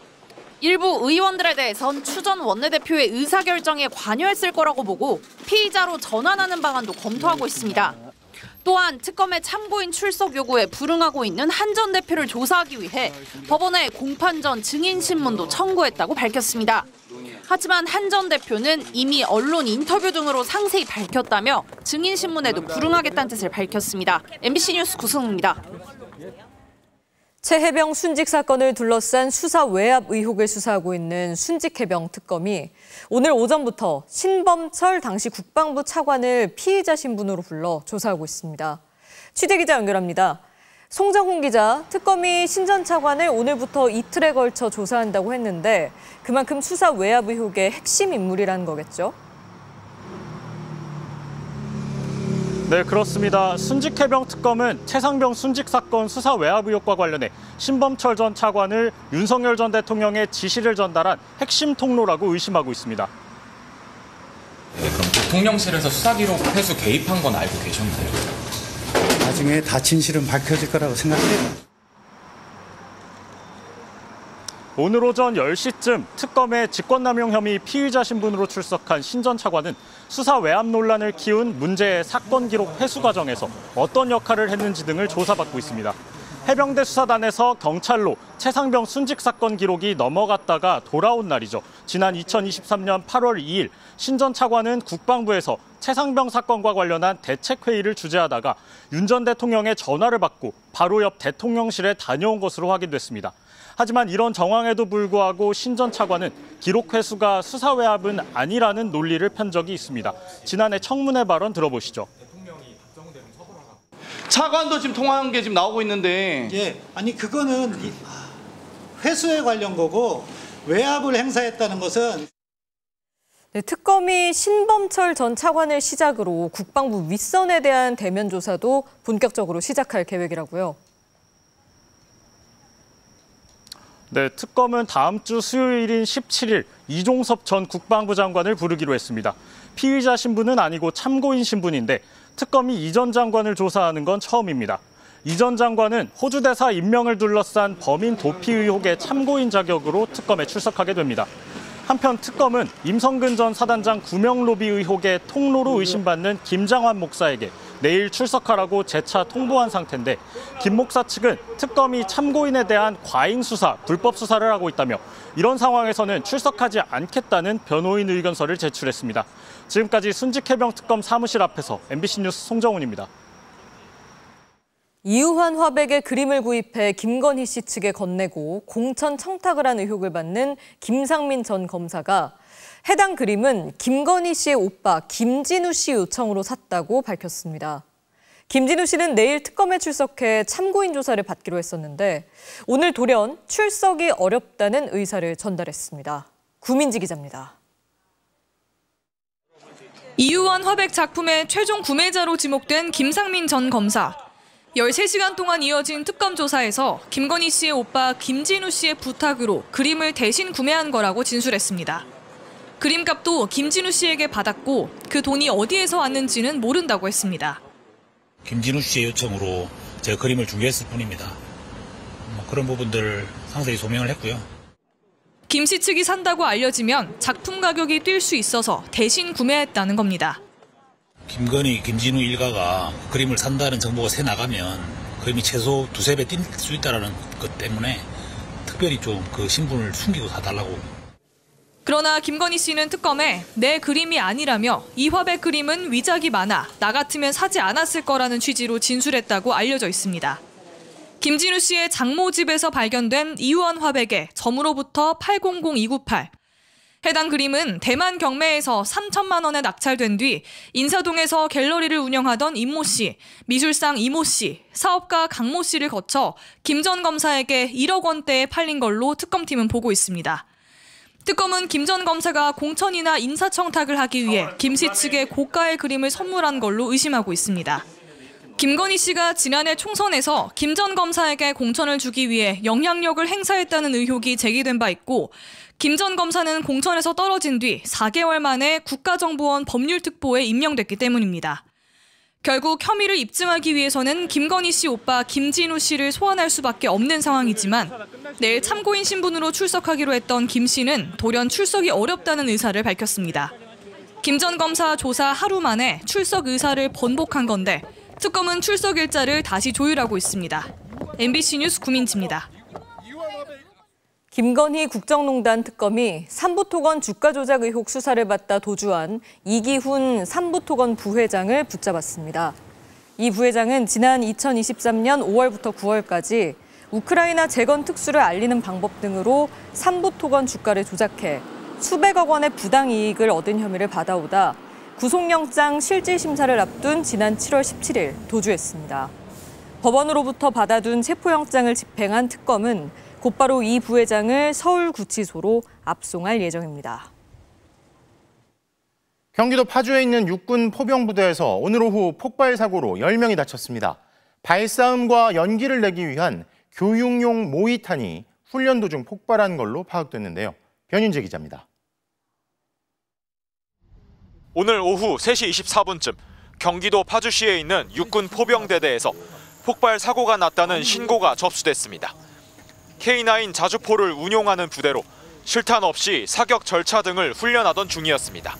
일부 의원들에 대해선 추 전 원내대표의 의사결정에 관여했을 거라고 보고 피의자로 전환하는 방안도 검토하고 있습니다. 또한 특검의 참고인 출석 요구에 불응하고 있는 한 전 대표를 조사하기 위해 법원에 공판 전 증인 신문도 청구했다고 밝혔습니다. 하지만 한 전 대표는 이미 언론 인터뷰 등으로 상세히 밝혔다며 증인 신문에도 불응하겠다는 뜻을 밝혔습니다. MBC 뉴스 구승우입니다. 최혜병 순직 사건을 둘러싼 수사 외압 의혹을 수사하고 있는 순직해병 특검이 오늘 오전부터 신범철 당시 국방부 차관을 피의자 신분으로 불러 조사하고 있습니다. 취재 기자 연결합니다. 송정훈 기자, 특검이 신 전 차관을 오늘부터 이틀에 걸쳐 조사한다고 했는데 그만큼 수사 외압 의혹의 핵심 인물이라는 거겠죠? 네, 그렇습니다. 순직해병 특검은 최상병 순직 사건 수사 외압 의혹과 관련해 신범철 전 차관을 윤석열 전 대통령의 지시를 전달한 핵심 통로라고 의심하고 있습니다. 네, 그럼 대통령실에서 수사 기록 회수 개입한 건 알고 계셨나요? 나중에 다 진실은 밝혀질 거라고 생각해요. 오늘 오전 10시쯤 특검의 직권남용 혐의 피의자 신분으로 출석한 신 전 차관은 수사 외압 논란을 키운 문제의 사건 기록 회수 과정에서 어떤 역할을 했는지 등을 조사받고 있습니다. 해병대 수사단에서 경찰로 최상병 순직 사건 기록이 넘어갔다가 돌아온 날이죠. 지난 2023년 8월 2일 신 전 차관은 국방부에서 최상병 사건과 관련한 대책회의를 주재하다가 윤 전 대통령의 전화를 받고 바로 옆 대통령실에 다녀온 것으로 확인됐습니다. 하지만 이런 정황에도 불구하고 신 전 차관은 기록 회수가 수사 외압은 아니라는 논리를 편 적이 있습니다. 지난해 청문회 발언 들어보시죠. 차관도 지금 통화한 게 지금 나오고 있는데. 예, 아니 그거는 회수에 관련 거고 외압을 행사했다는 것은. 네, 특검이 신범철 전 차관을 시작으로 국방부 윗선에 대한 대면 조사도 본격적으로 시작할 계획이라고요. 네, 특검은 다음 주 수요일인 17일 이종섭 전 국방부 장관을 부르기로 했습니다. 피의자 신분은 아니고 참고인 신분인데 특검이 이 전 장관을 조사하는 건 처음입니다. 이 전 장관은 호주 대사 임명을 둘러싼 범인 도피 의혹의 참고인 자격으로 특검에 출석하게 됩니다. 한편 특검은 임성근 전 사단장 구명 로비 의혹의 통로로 의심받는 김장환 목사에게 내일 출석하라고 재차 통보한 상태인데 김 목사 측은 특검이 참고인에 대한 과잉 수사, 불법 수사를 하고 있다며 이런 상황에서는 출석하지 않겠다는 변호인 의견서를 제출했습니다. 지금까지 순직해병 특검 사무실 앞에서 MBC 뉴스 송정훈입니다. 이우환 화백의 그림을 구입해 김건희 씨 측에 건네고 공천 청탁을 한 의혹을 받는 김상민 전 검사가 해당 그림은 김건희 씨의 오빠 김진우 씨 요청으로 샀다고 밝혔습니다. 김진우 씨는 내일 특검에 출석해 참고인 조사를 받기로 했었는데 오늘 돌연 출석이 어렵다는 의사를 전달했습니다. 구민지 기자입니다. 이우환 화백 작품의 최종 구매자로 지목된 김상민 전 검사. 13시간 동안 이어진 특검 조사에서 김건희 씨의 오빠 김진우 씨의 부탁으로 그림을 대신 구매한 거라고 진술했습니다. 그림값도 김진우 씨에게 받았고 그 돈이 어디에서 왔는지는 모른다고 했습니다. 김진우 씨의 요청으로 제가 그림을 중개했을 뿐입니다. 그런 부분들을 상세히 소명을 했고요. 김 씨 측이 산다고 알려지면 작품 가격이 뛸 수 있어서 대신 구매했다는 겁니다. 김건희, 김진우 일가가 그림을 산다는 정보가 새 나가면 그림이 최소 2~3배 뛸 수 있다는 것 때문에 특별히 좀 그 신분을 숨기고 사달라고. 그러나 김건희 씨는 특검에 내 그림이 아니라며 이 화백 그림은 위작이 많아 나 같으면 사지 않았을 거라는 취지로 진술했다고 알려져 있습니다. 김진우 씨의 장모 집에서 발견된 이우환 화백에 점으로부터 800298. 해당 그림은 대만 경매에서 3천만 원에 낙찰된 뒤 인사동에서 갤러리를 운영하던 임모 씨, 미술상 이모 씨, 사업가 강모 씨를 거쳐 김 전 검사에게 1억 원대에 팔린 걸로 특검팀은 보고 있습니다. 특검은 김 전 검사가 공천이나 인사청탁을 하기 위해 김 씨 측에 고가의 그림을 선물한 걸로 의심하고 있습니다. 김건희 씨가 지난해 총선에서 김 전 검사에게 공천을 주기 위해 영향력을 행사했다는 의혹이 제기된 바 있고 김 전 검사는 공천에서 떨어진 뒤 4개월 만에 국가정보원 법률특보에 임명됐기 때문입니다. 결국 혐의를 입증하기 위해서는 김건희 씨 오빠 김진우 씨를 소환할 수밖에 없는 상황이지만 내일 참고인 신분으로 출석하기로 했던 김 씨는 돌연 출석이 어렵다는 의사를 밝혔습니다. 김 전 검사 조사 하루 만에 출석 의사를 번복한 건데 특검은 출석 일자를 다시 조율하고 있습니다. MBC 뉴스 구민지입니다. 김건희 국정농단 특검이 삼부토건 주가 조작 의혹 수사를 받다 도주한 이기훈 삼부토건 부회장을 붙잡았습니다. 이 부회장은 지난 2023년 5월부터 9월까지 우크라이나 재건 특수를 알리는 방법 등으로 삼부토건 주가를 조작해 수백억 원의 부당 이익을 얻은 혐의를 받아오다 구속영장 실질심사를 앞둔 지난 7월 17일 도주했습니다. 법원으로부터 받아둔 체포영장을 집행한 특검은 곧바로 이 부회장을 서울구치소로 압송할 예정입니다. 경기도 파주에 있는 육군 포병부대에서 오늘 오후 폭발 사고로 10명이 다쳤습니다. 발싸움과 연기를 내기 위한 교육용 모의탄이 훈련 도중 폭발한 걸로 파악됐는데요. 변윤재 기자입니다. 오늘 오후 3시 24분쯤 경기도 파주시에 있는 육군 포병대대에서 폭발 사고가 났다는 신고가 접수됐습니다. K9 자주포를 운용하는 부대로 실탄 없이 사격 절차 등을 훈련하던 중이었습니다.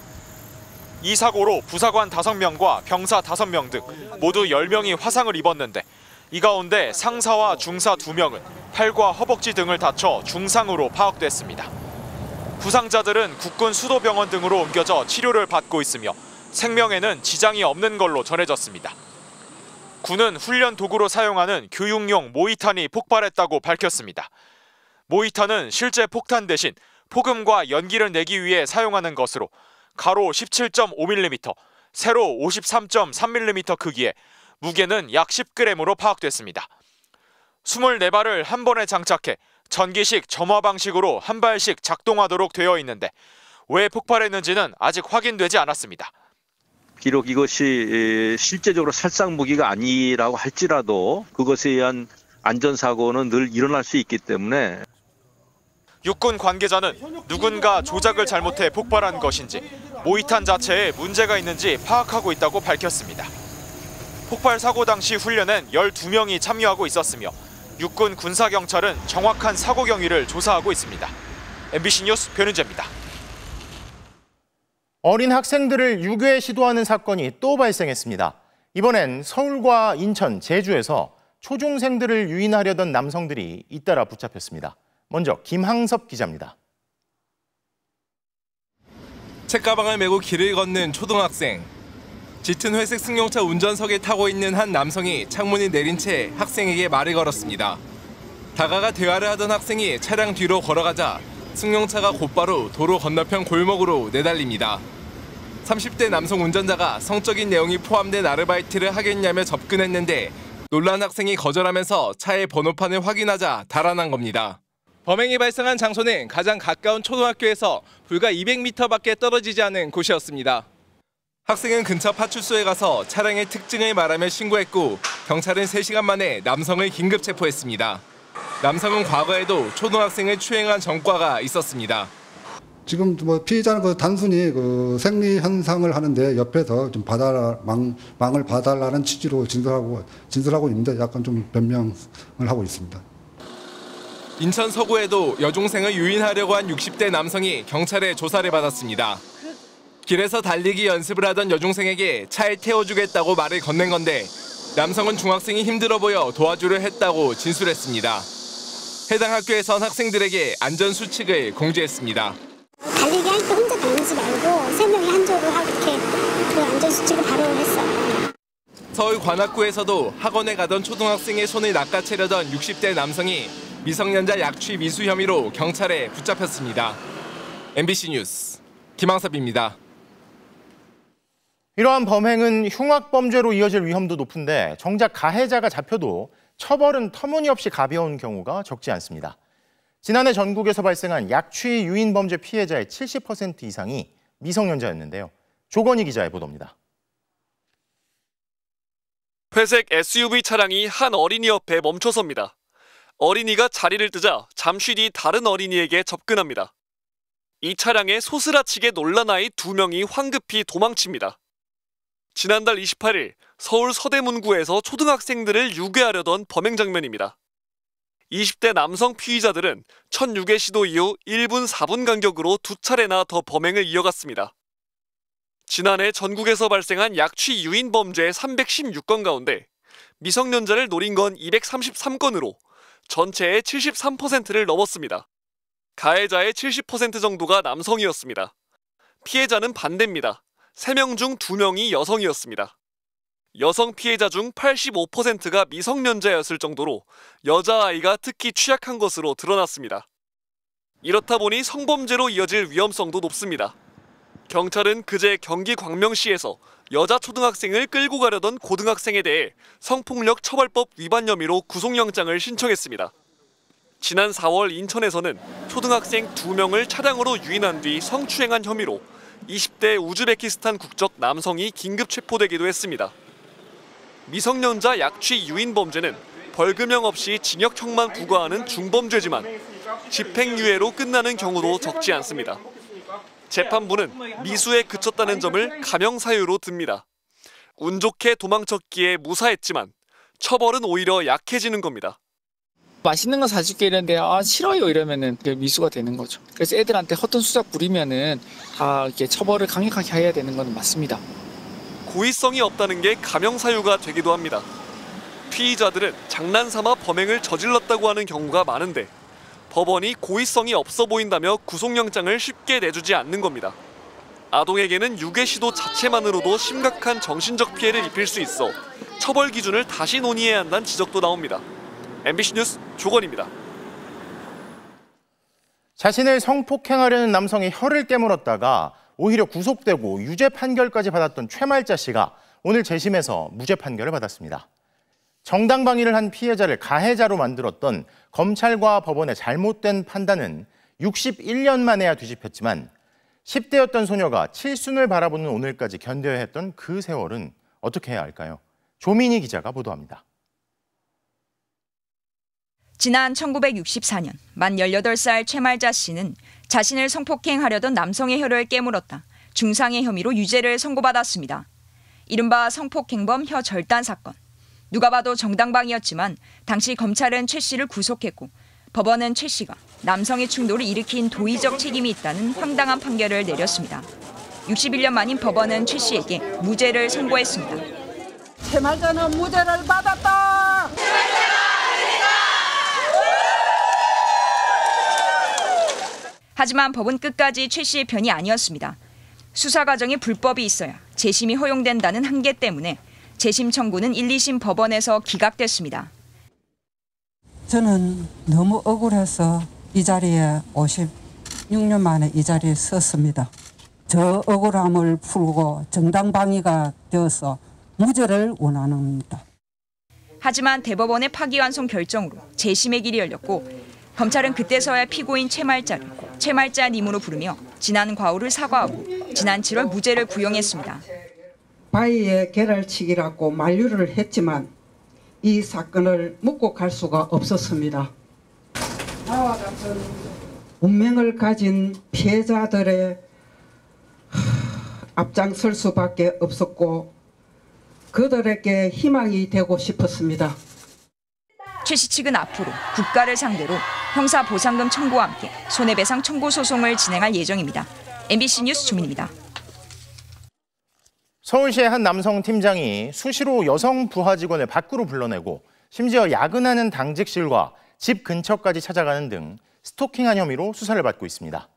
이 사고로 부사관 5명과 병사 5명 등 모두 10명이 화상을 입었는데 이 가운데 상사와 중사 2명은 팔과 허벅지 등을 다쳐 중상으로 파악됐습니다. 부상자들은 국군 수도병원 등으로 옮겨져 치료를 받고 있으며 생명에는 지장이 없는 걸로 전해졌습니다. 군은 훈련 도구로 사용하는 교육용 모의탄이 폭발했다고 밝혔습니다. 모의탄은 실제 폭탄 대신 폭음과 연기를 내기 위해 사용하는 것으로 가로 17.5mm, 세로 53.3mm 크기에 무게는 약 10g으로 파악됐습니다. 24발을 한 번에 장착해 전기식 점화 방식으로 한 발씩 작동하도록 되어 있는데 왜 폭발했는지는 아직 확인되지 않았습니다. 비록 이것이 실제적으로 살상 무기가 아니라고 할지라도 그것에 의한 안전사고는 늘 일어날 수 있기 때문에 육군 관계자는 누군가 조작을 잘못해 폭발한 것인지 모의탄 자체에 문제가 있는지 파악하고 있다고 밝혔습니다. 폭발 사고 당시 훈련엔 12명이 참여하고 있었으며 육군 군사경찰은 정확한 사고 경위를 조사하고 있습니다. MBC 뉴스 변은재입니다. 어린 학생들을 유괴 시도하는 사건이 또 발생했습니다. 이번엔 서울과 인천, 제주에서 초중생들을 유인하려던 남성들이 잇따라 붙잡혔습니다. 먼저 김항섭 기자입니다. 책가방을 메고 길을 걷는 초등학생. 짙은 회색 승용차 운전석에 타고 있는 한 남성이 창문이 내린 채 학생에게 말을 걸었습니다. 다가가 대화를 하던 학생이 차량 뒤로 걸어가자 승용차가 곧바로 도로 건너편 골목으로 내달립니다. 30대 남성 운전자가 성적인 내용이 포함된 아르바이트를 하겠냐며 접근했는데 놀란 학생이 거절하면서 차의 번호판을 확인하자 달아난 겁니다. 범행이 발생한 장소는 가장 가까운 초등학교에서 불과 200m밖에 떨어지지 않은 곳이었습니다. 학생은 근처 파출소에 가서 차량의 특징을 말하며 신고했고 경찰은 3시간 만에 남성을 긴급 체포했습니다. 남성은 과거에도 초등학생을 추행한 전과가 있었습니다. 지금 뭐 피의자는 단순히 생리 현상을 하는데 옆에서 좀 망을 봐달라는 취지로 진술하고 있는데 약간 좀 변명을 하고 있습니다. 인천 서구에도 여중생을 유인하려고 한 60대 남성이 경찰에 조사를 받았습니다. 길에서 달리기 연습을 하던 여중생에게 차에 태워주겠다고 말을 건넨 건데 남성은 중학생이 힘들어 보여 도와주려 했다고 진술했습니다. 해당 학교에선 학생들에게 안전수칙을 공지했습니다. 달리기 할 때 혼자 달리지 말고 3명이 한 조로 이렇게 그 안전수칙을 바로 했어요. 서울 관악구에서도 학원에 가던 초등학생의 손을 낚아채려던 60대 남성이 미성년자 약취 미수 혐의로 경찰에 붙잡혔습니다. MBC 뉴스 김항섭입니다. 이러한 범행은 흉악범죄로 이어질 위험도 높은데 정작 가해자가 잡혀도 처벌은 터무니없이 가벼운 경우가 적지 않습니다. 지난해 전국에서 발생한 약취 유인 범죄 피해자의 70% 이상이 미성년자였는데요. 조건희 기자의 보도입니다. 회색 SUV 차량이 한 어린이 옆에 멈춰섭니다. 어린이가 자리를 뜨자 잠시 뒤 다른 어린이에게 접근합니다. 이 차량에 소스라치게 놀란 아이 2명이 황급히 도망칩니다. 지난달 28일 서울 서대문구에서 초등학생들을 유괴하려던 범행 장면입니다. 20대 남성 피의자들은 첫 유괴 시도 이후 1분 4분 간격으로 2차례나 더 범행을 이어갔습니다. 지난해 전국에서 발생한 약취 유인 범죄 316건 가운데 미성년자를 노린 건 233건으로 전체의 73%를 넘었습니다. 가해자의 70% 정도가 남성이었습니다. 피해자는 반대입니다. 3명 중 2명이 여성이었습니다. 여성 피해자 중 85%가 미성년자였을 정도로 여자아이가 특히 취약한 것으로 드러났습니다. 이렇다 보니 성범죄로 이어질 위험성도 높습니다. 경찰은 그제 경기 광명시에서 여자 초등학생을 끌고 가려던 고등학생에 대해 성폭력 처벌법 위반 혐의로 구속영장을 신청했습니다. 지난 4월 인천에서는 초등학생 2명을 차량으로 유인한 뒤 성추행한 혐의로 20대 우즈베키스탄 국적 남성이 긴급 체포되기도 했습니다. 미성년자 약취 유인 범죄는 벌금형 없이 징역형만 부과하는 중범죄지만 집행유예로 끝나는 경우도 적지 않습니다. 재판부는 미수에 그쳤다는 점을 가명사유로 듭니다. 운 좋게 도망쳤기에 무사했지만 처벌은 오히려 약해지는 겁니다. 맛있는 거 사줄게 이랬는데 싫어요 이러면은 미수가 되는 거죠. 그래서 애들한테 허튼 수작 부리면은 다 이렇게 처벌을 강력하게 해야 되는 건 맞습니다. 고의성이 없다는 게 가명사유가 되기도 합니다. 피의자들은 장난삼아 범행을 저질렀다고 하는 경우가 많은데 법원이 고의성이 없어 보인다며 구속영장을 쉽게 내주지 않는 겁니다. 아동에게는 유괴 시도 자체만으로도 심각한 정신적 피해를 입힐 수 있어 처벌 기준을 다시 논의해야 한다는 지적도 나옵니다. MBC 뉴스 조건입니다. 자신을 성폭행하려는 남성의 혀를 깨물었다가 오히려 구속되고 유죄 판결까지 받았던 최말자 씨가 오늘 재심에서 무죄 판결을 받았습니다. 정당방위를 한 피해자를 가해자로 만들었던 검찰과 법원의 잘못된 판단은 61년 만에야 뒤집혔지만 10대였던 소녀가 칠순을 바라보는 오늘까지 견뎌야 했던 그 세월은 어떻게 해야 할까요? 조민희 기자가 보도합니다. 지난 1964년 만 18살 최말자 씨는 자신을 성폭행하려던 남성의 혀를 깨물었다. 중상해 혐의로 유죄를 선고받았습니다. 이른바 성폭행범 혀 절단 사건. 누가 봐도 정당방위였지만 당시 검찰은 최 씨를 구속했고 법원은 최 씨가 남성의 충돌을 일으킨 도의적 책임이 있다는 황당한 판결을 내렸습니다. 61년 만인 법원은 최 씨에게 무죄를 선고했습니다. 최말자는 무죄를 받았다. 하지만 법은 끝까지 최 씨의 편이 아니었습니다. 수사 과정에 불법이 있어야 재심이 허용된다는 한계 때문에 재심 청구는 1, 2심 법원에서 기각됐습니다. 저는 너무 억울해서 이 자리에 56년 만에 이 자리에 섰습니다. 저 억울함을 풀고 정당방위가 되어서 무죄를 원합니다. 하지만 대법원의 파기환송 결정으로 재심의 길이 열렸고 검찰은 그때서야 피고인 최말자를 최말자님으로 부르며 지난 과오를 사과하고 지난 7월 무죄를 구형했습니다. 바위에 계랄치기라고 만류를 했지만 이 사건을 묻고 갈 수가 없었습니다. 나와 같은 운명을 가진 피해자들의 앞장설 수밖에 없었고 그들에게 희망이 되고 싶었습니다. 최 씨 측은 앞으로 국가를 상대로 형사보상금 청구와 함께 손해배상 청구 소송을 진행할 예정입니다. MBC 뉴스 조민입니다. 서울시의 한 남성 팀장이 수시로 여성 부하 직원을 밖으로 불러내고 심지어 야근하는 당직실과 집 근처까지 찾아가는 등 스토킹한 혐의로 수사를 받고 있습니다.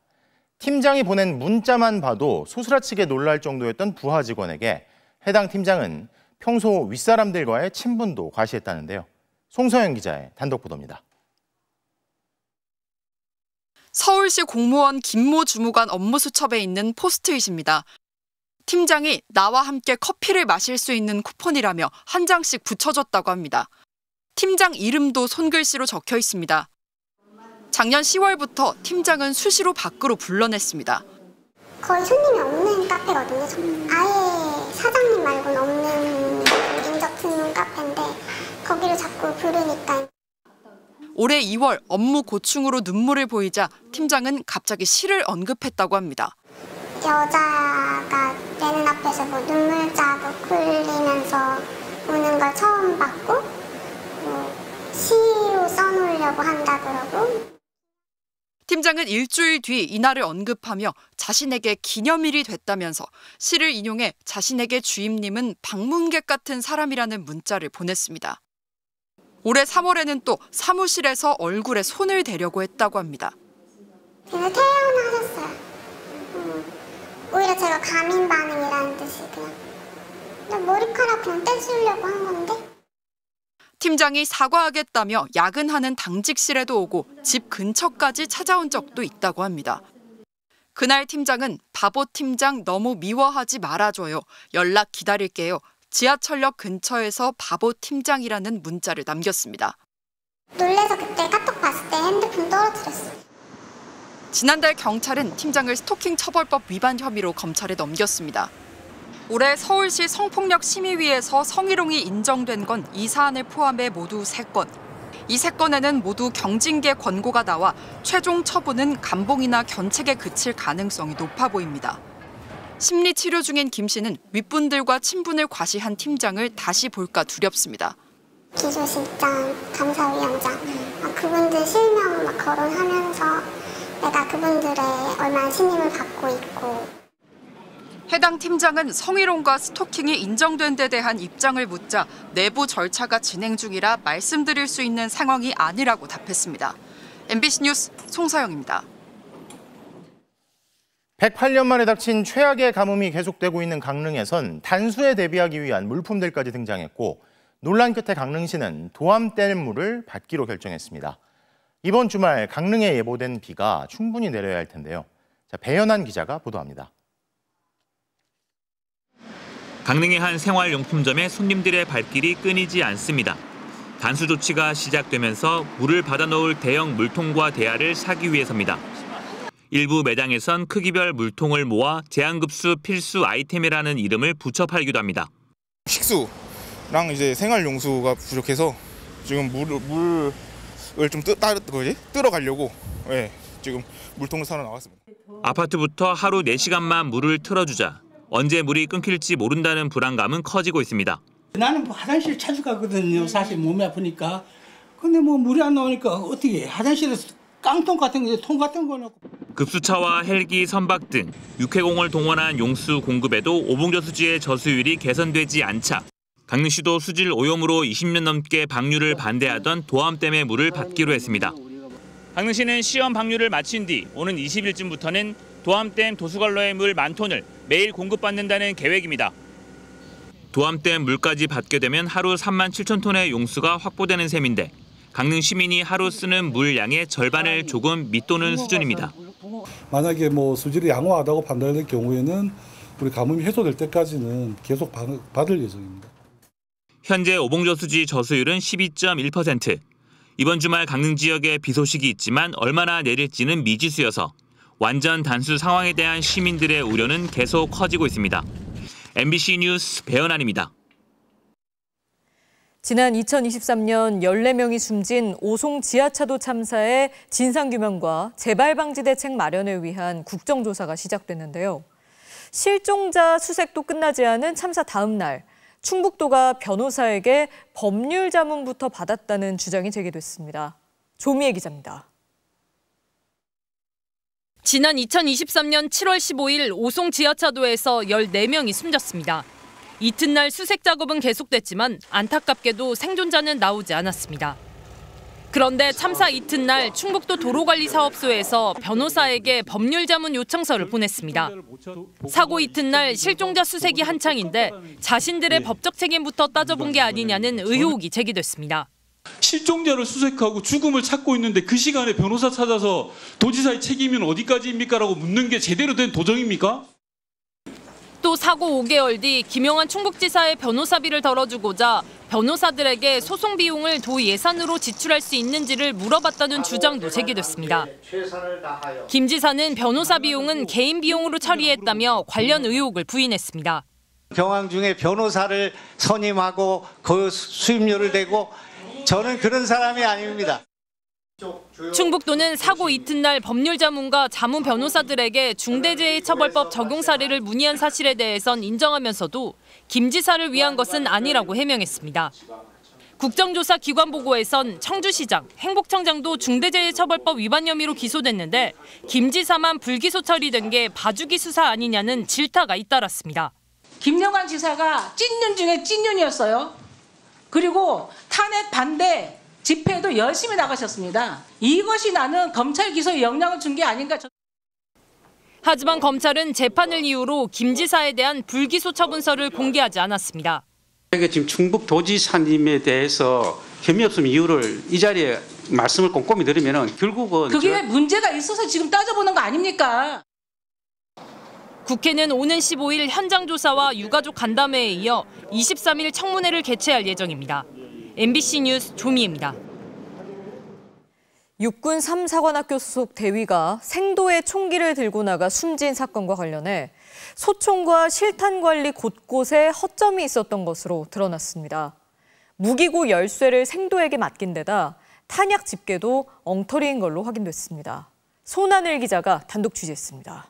팀장이 보낸 문자만 봐도 소스라치게 놀랄 정도였던 부하 직원에게 해당 팀장은 평소 윗사람들과의 친분도 과시했다는데요. 송서영 기자의 단독 보도입니다. 서울시 공무원 김모 주무관 업무 수첩에 있는 포스트잇입니다. 팀장이 나와 함께 커피를 마실 수 있는 쿠폰이라며 한 장씩 붙여줬다고 합니다. 팀장 이름도 손글씨로 적혀 있습니다. 작년 10월부터 팀장은 수시로 밖으로 불러냈습니다. 거의 손님이 없는 카페거든요. 아예 사장님 말고는 없는 인적 드문 카페인데 거기를 자꾸 부르니까. 올해 2월 업무 고충으로 눈물을 보이자 팀장은 갑자기 시를 언급했다고 합니다. 여자가 내 눈앞에서 뭐 눈물 자국 흘리면서 우는 걸 처음 봤고 시로 써놓으려고 한다 그러고. 팀장은 일주일 뒤 이날을 언급하며 자신에게 기념일이 됐다면서 시를 인용해 자신에게 주임님은 방문객 같은 사람이라는 문자를 보냈습니다. 올해 3월에는 또 사무실에서 얼굴에 손을 대려고 했다고 합니다. 그래서 태연하셨어요. 오히려 제가 가민 반응이라는 듯이 그냥 머리카락 그냥 떼주려고 한 건데. 팀장이 사과하겠다며 야근하는 당직실에도 오고 집 근처까지 찾아온 적도 있다고 합니다. 그날 팀장은 바보 팀장 너무 미워하지 말아줘요. 연락 기다릴게요. 지하철역 근처에서 바보 팀장이라는 문자를 남겼습니다. 놀래서 그때 카톡 봤을 때 핸드폰 떨어뜨렸어요. 지난달 경찰은 팀장을 스토킹 처벌법 위반 혐의로 검찰에 넘겼습니다. 올해 서울시 성폭력 심의위에서 성희롱이 인정된 건 이 사안을 포함해 모두 3건. 이 3건에는 모두 경징계 권고가 나와 최종 처분은 감봉이나 견책에 그칠 가능성이 높아 보입니다. 심리 치료 중인 김 씨는 윗분들과 친분을 과시한 팀장을 다시 볼까 두렵습니다. 기조실장, 감사위원장, 그분들 실명 막 거론하면서 내가 그분들의 얼마나 신임을 받고 있고. 해당 팀장은 성희롱과 스토킹이 인정된 데 대한 입장을 묻자 내부 절차가 진행 중이라 말씀드릴 수 있는 상황이 아니라고 답했습니다. MBC 뉴스 송서영입니다. 108년 만에 닥친 최악의 가뭄이 계속되고 있는 강릉에선 단수에 대비하기 위한 물품들까지 등장했고 논란 끝에 강릉시는 도암댐 물을 받기로 결정했습니다. 이번 주말 강릉에 예보된 비가 충분히 내려야 할 텐데요. 자, 배현한 기자가 보도합니다. 강릉의 한 생활용품점에 손님들의 발길이 끊이지 않습니다. 단수 조치가 시작되면서 물을 받아놓을 대형 물통과 대야를 사기 위해서입니다. 일부 매장에선 크기별 물통을 모아 제한급수 필수 아이템이라는 이름을 붙여 팔기도 합니다. 식수랑 이제 생활용수가 부족해서 지금 물을 좀 끌어가려고 지금 물통을 사러 나왔습니다. 아파트부터 하루 4시간만 물을 틀어주자 언제 물이 끊길지 모른다는 불안감은 커지고 있습니다. 나는 화장실 자주 가거든요. 사실 몸이 아프니까. 근데 물이 안 나오니까 어떻게 해? 화장실에서 깡통 같은 거, 통 같은 거 넣고. 급수차와 헬기, 선박 등 육해공을 동원한 용수 공급에도 오봉저수지의 저수율이 개선되지 않자 강릉시도 수질 오염으로 20년 넘게 방류를 반대하던 도암댐의 물을 받기로 했습니다. 강릉시는 시험 방류를 마친 뒤 오는 20일쯤부터는 도암댐 도수관로의 물 10,000톤을 매일 공급받는다는 계획입니다. 도암댐 물까지 받게 되면 하루 37,000톤의 용수가 확보되는 셈인데 강릉 시민이 하루 쓰는 물 양의 절반을 조금 밑도는 수준입니다. 만약에 수질이 양호하다고 판단될 경우에는 우리 가뭄이 해소될 때까지는 계속 받을 예정입니다. 현재 오봉저수지 저수율은 12.1%. 이번 주말 강릉 지역에 비 소식이 있지만 얼마나 내릴지는 미지수여서 완전 단수 상황에 대한 시민들의 우려는 계속 커지고 있습니다. MBC 뉴스 배현환입니다. 지난 2023년 14명이 숨진 오송 지하차도 참사의 진상규명과 재발방지 대책 마련을 위한 국정조사가 시작됐는데요. 실종자 수색도 끝나지 않은 참사 다음 날 충북도가 변호사에게 법률 자문부터 받았다는 주장이 제기됐습니다. 조미애 기자입니다. 지난 2023년 7월 15일 오송 지하차도에서 14명이 숨졌습니다. 이튿날 수색 작업은 계속됐지만 안타깝게도 생존자는 나오지 않았습니다. 그런데 참사 이튿날 충북도 도로관리사업소에서 변호사에게 법률 자문 요청서를 보냈습니다. 사고 이튿날 실종자 수색이 한창인데 자신들의 법적 책임부터 따져본 게 아니냐는 의혹이 제기됐습니다. 실종자를 수색하고 죽음을 찾고 있는데 그 시간에 변호사 찾아서 도지사의 책임은 어디까지입니까? 라고 묻는 게 제대로 된 도정입니까? 또 사고 5개월 뒤 김영환 충북지사의 변호사비를 덜어주고자 변호사들에게 소송 비용을 도 예산으로 지출할 수 있는지를 물어봤다는 주장도 제기됐습니다. 김 지사는 변호사 비용은 개인 비용으로 처리했다며 관련 의혹을 부인했습니다. 경황 중에 변호사를 선임하고 그 수임료를 대고 저는 그런 사람이 아닙니다. 충북도는 사고 이튿날 법률 자문과 자문 변호사들에게 중대재해처벌법 적용 사례를 문의한 사실에 대해선 인정하면서도 김 지사를 위한 것은 아니라고 해명했습니다. 국정조사 기관 보고에선 청주시장, 행복청장도 중대재해처벌법 위반 혐의로 기소됐는데 김 지사만 불기소 처리된 게 봐주기 수사 아니냐는 질타가 잇따랐습니다. 김영환 지사가 찐년 중에 찐년이었어요. 그리고 탄핵 반대 집회에도 열심히 나가셨습니다. 이것이 나는 검찰 기소에 영향을 준 게 아닌가. 하지만 검찰은 재판을 이유로 김 지사에 대한 불기소 처분서를 공개하지 않았습니다. 지금 충북도지사님에 대해서 혐의 없음 이유를 이 자리에 말씀을 꼼꼼히 들으면 결국은 그게 문제가 있어서 지금 따져보는 거 아닙니까? 국회는 오는 15일 현장 조사와 유가족 간담회에 이어 23일 청문회를 개최할 예정입니다. MBC 뉴스 조미애입니다. 육군 3사관학교 소속 대위가 생도에 총기를 들고 나가 숨진 사건과 관련해 소총과 실탄 관리 곳곳에 허점이 있었던 것으로 드러났습니다. 무기고 열쇠를 생도에게 맡긴 데다 탄약 집게도 엉터리인 걸로 확인됐습니다. 손하늘 기자가 단독 취재했습니다.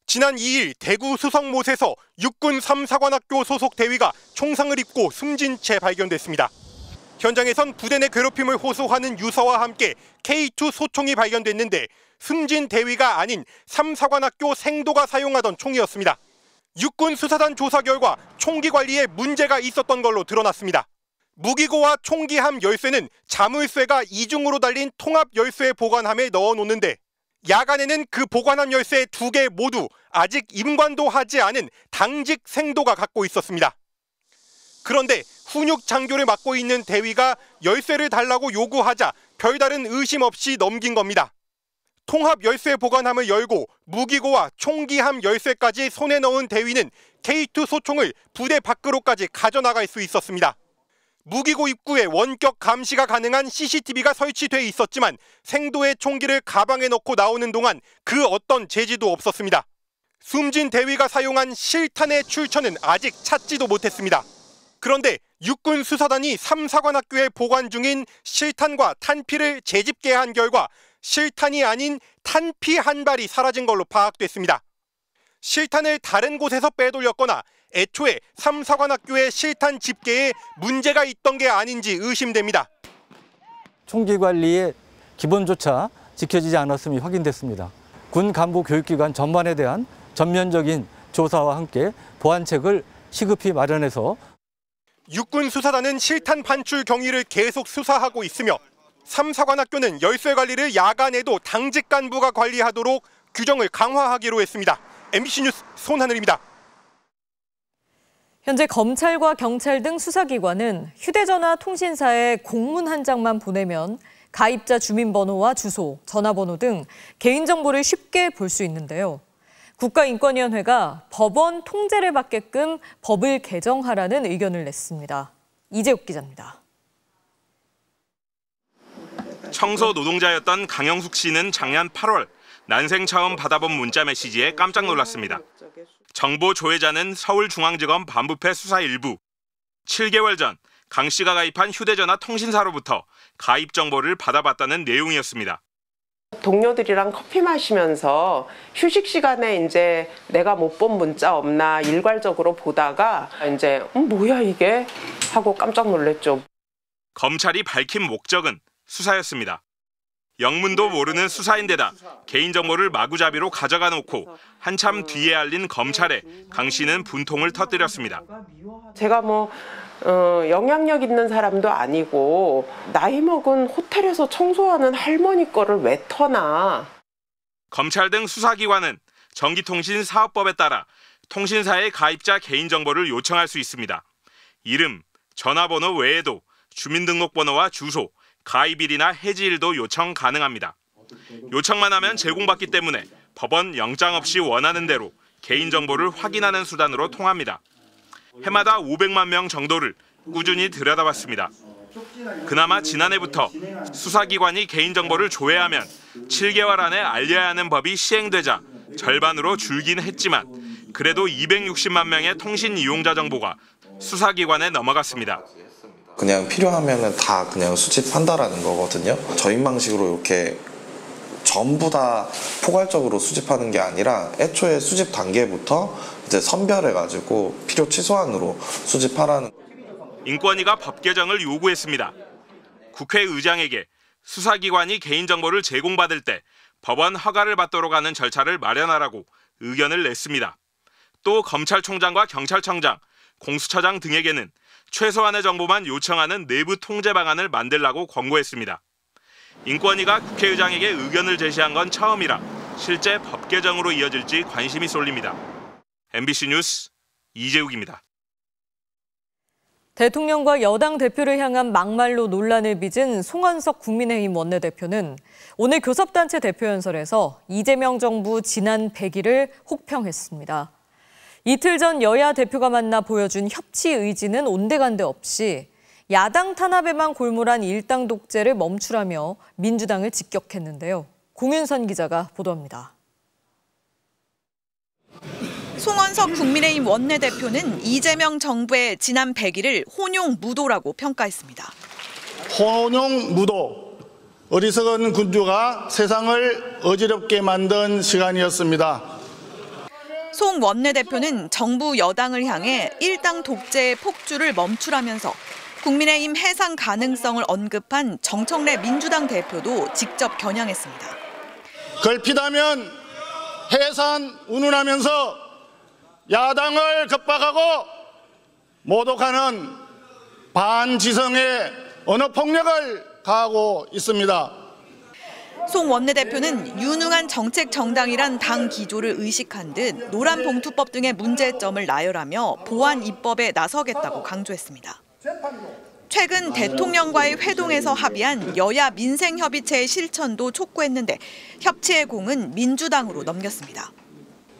지난 2일 대구 수성못에서 육군 3사관학교 소속 대위가 총상을 입고 숨진 채 발견됐습니다. 현장에선 부대 내 괴롭힘을 호소하는 유서와 함께 K2 소총이 발견됐는데 숨진 대위가 아닌 3사관학교 생도가 사용하던 총이었습니다. 육군 수사단 조사 결과 총기 관리에 문제가 있었던 걸로 드러났습니다. 무기고와 총기함 열쇠는 자물쇠가 이중으로 달린 통합 열쇠 보관함에 넣어놓는데 야간에는 그 보관함 열쇠 2개 모두 아직 임관도 하지 않은 당직 생도가 갖고 있었습니다. 그런데 훈육 장교를 맡고 있는 대위가 열쇠를 달라고 요구하자 별다른 의심 없이 넘긴 겁니다. 통합 열쇠 보관함을 열고 무기고와 총기함 열쇠까지 손에 넣은 대위는 K2 소총을 부대 밖으로까지 가져나갈 수 있었습니다. 무기고 입구에 원격 감시가 가능한 CCTV가 설치돼 있었지만 생도의 총기를 가방에 넣고 나오는 동안 그 어떤 제지도 없었습니다. 숨진 대위가 사용한 실탄의 출처는 아직 찾지도 못했습니다. 그런데 육군 수사단이 3사관학교에 보관 중인 실탄과 탄피를 재집계한 결과 실탄이 아닌 탄피 한 발이 사라진 걸로 파악됐습니다. 실탄을 다른 곳에서 빼돌렸거나 애초에 3사관학교의 실탄 집계에 문제가 있던 게 아닌지 의심됩니다. 총기 관리의 기본조차 지켜지지 않았음이 확인됐습니다. 군 간부 교육기관 전반에 대한 전면적인 조사와 함께 보완책을 시급히 마련해서 육군 수사단은 실탄 반출 경위를 계속 수사하고 있으며 3사관학교는 열쇠 관리를 야간에도 당직 간부가 관리하도록 규정을 강화하기로 했습니다. MBC 뉴스 손하늘입니다. 현재 검찰과 경찰 등 수사기관은 휴대전화 통신사에 공문 한 장만 보내면 가입자 주민번호와 주소, 전화번호 등 개인정보를 쉽게 볼 수 있는데요. 국가인권위원회가 법원 통제를 받게끔 법을 개정하라는 의견을 냈습니다. 이재욱 기자입니다. 청소 노동자였던 강영숙 씨는 작년 8월 난생 처음 받아본 문자 메시지에 깜짝 놀랐습니다. 정보 조회자는 서울중앙지검 반부패 수사 일부. 7개월 전 강 씨가 가입한 휴대전화 통신사로부터 가입 정보를 받아봤다는 내용이었습니다. 동료들이랑 커피 마시면서 휴식 시간에 이제 내가 못 본 문자 없나 일괄적으로 보다가 이제 뭐야 이게 하고 깜짝 놀랐죠. 검찰이 밝힌 목적은 수사였습니다. 영문도 모르는 수사인데다 개인정보를 마구잡이로 가져가 놓고 한참 뒤에 알린 검찰에 강 씨는 분통을 터뜨렸습니다. 제가 영향력 있는 사람도 아니고 나이 먹은 호텔에서 청소하는 할머니 거를 왜 터나. 검찰 등 수사기관은 전기통신사업법에 따라 통신사의 가입자 개인정보를 요청할 수 있습니다. 이름, 전화번호 외에도 주민등록번호와 주소, 가입일이나 해지일도 요청 가능합니다. 요청만 하면 제공받기 때문에 법원 영장 없이 원하는 대로 개인정보를 확인하는 수단으로 통합니다. 해마다 500만 명 정도를 꾸준히 들여다봤습니다. 그나마 지난해부터 수사기관이 개인정보를 조회하면 7개월 안에 알려야 하는 법이 시행되자 절반으로 줄긴 했지만 그래도 260만 명의 통신 이용자 정보가 수사기관에 넘어갔습니다. 그냥 필요하면은 다 그냥 수집한다라는 거거든요. 저인방식으로 이렇게 전부 다 포괄적으로 수집하는 게 아니라 애초에 수집 단계부터 이제 선별해가지고 필요 최소한으로 수집하라는. 인권위가 법 개정을 요구했습니다. 국회의장에게 수사기관이 개인정보를 제공받을 때 법원 허가를 받도록 하는 절차를 마련하라고 의견을 냈습니다. 또 검찰총장과 경찰청장, 공수처장 등에게는 최소한의 정보만 요청하는 내부 통제 방안을 만들라고 권고했습니다. 인권위가 국회의장에게 의견을 제시한 건 처음이라 실제 법 개정으로 이어질지 관심이 쏠립니다. MBC 뉴스 이재욱입니다. 대통령과 여당 대표를 향한 막말로 논란을 빚은 송원석 국민의힘 원내대표는 오늘 교섭단체 대표연설에서 이재명 정부 지난 100일을 혹평했습니다. 이틀 전 여야 대표가 만나 보여준 협치 의지는 온데간데 없이 야당 탄압에만 골몰한 일당 독재를 멈추라며 민주당을 직격했는데요. 공윤선 기자가 보도합니다. 송원석 국민의힘 원내대표는 이재명 정부의 지난 100일을 혼용무도라고 평가했습니다. 혼용무도, 어리석은 군주가 세상을 어지럽게 만든 시간이었습니다. 송 원내대표는 정부 여당을 향해 일당 독재의 폭주를 멈추라면서 국민의힘 해상 가능성을 언급한 정청래 민주당 대표도 직접 겨냥했습니다. 걸핏하면 해산 운운하면서 야당을 겁박하고 모독하는 반지성의 언어폭력을 가하고 있습니다. 송 원내대표는 유능한 정책 정당이란 당 기조를 의식한 듯 노란봉투법 등의 문제점을 나열하며 보완 입법에 나서겠다고 강조했습니다. 최근 대통령과의 회동에서 합의한 여야 민생협의체의 실천도 촉구했는데 협치의 공은 민주당으로 넘겼습니다.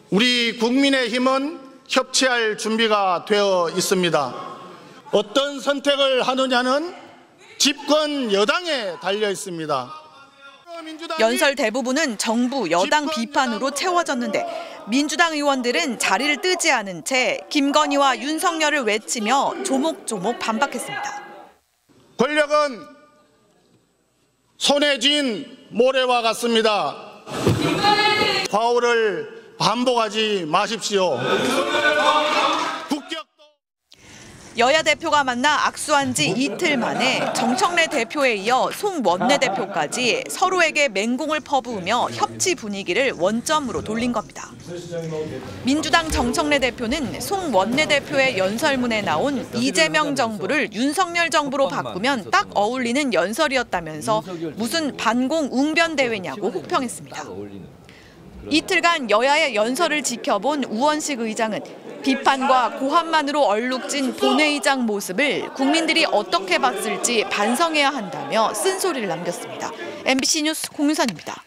우리 국민의힘은 협치할 준비가 되어 있습니다. 어떤 선택을 하느냐는 집권 여당에 달려 있습니다. 연설 대부분은 정부, 여당 비판으로 채워졌는데 민주당 의원들은 자리를 뜨지 않은 채 김건희와 윤석열을 외치며 조목조목 반박했습니다. 권력은 손에 쥔 모래와 같습니다. 과오를 반복하지 마십시오. 여야 대표가 만나 악수한 지 이틀 만에 정청래 대표에 이어 송 원내대표까지 서로에게 맹공을 퍼부으며 협치 분위기를 원점으로 돌린 겁니다. 민주당 정청래 대표는 송 원내대표의 연설문에 나온 이재명 정부를 윤석열 정부로 바꾸면 딱 어울리는 연설이었다면서 무슨 반공 웅변대회냐고 혹평했습니다. 이틀간 여야의 연설을 지켜본 우원식 의장은 비판과 고함만으로 얼룩진 본회의장 모습을 국민들이 어떻게 봤을지 반성해야 한다며 쓴소리를 남겼습니다. MBC 뉴스 공윤선입니다.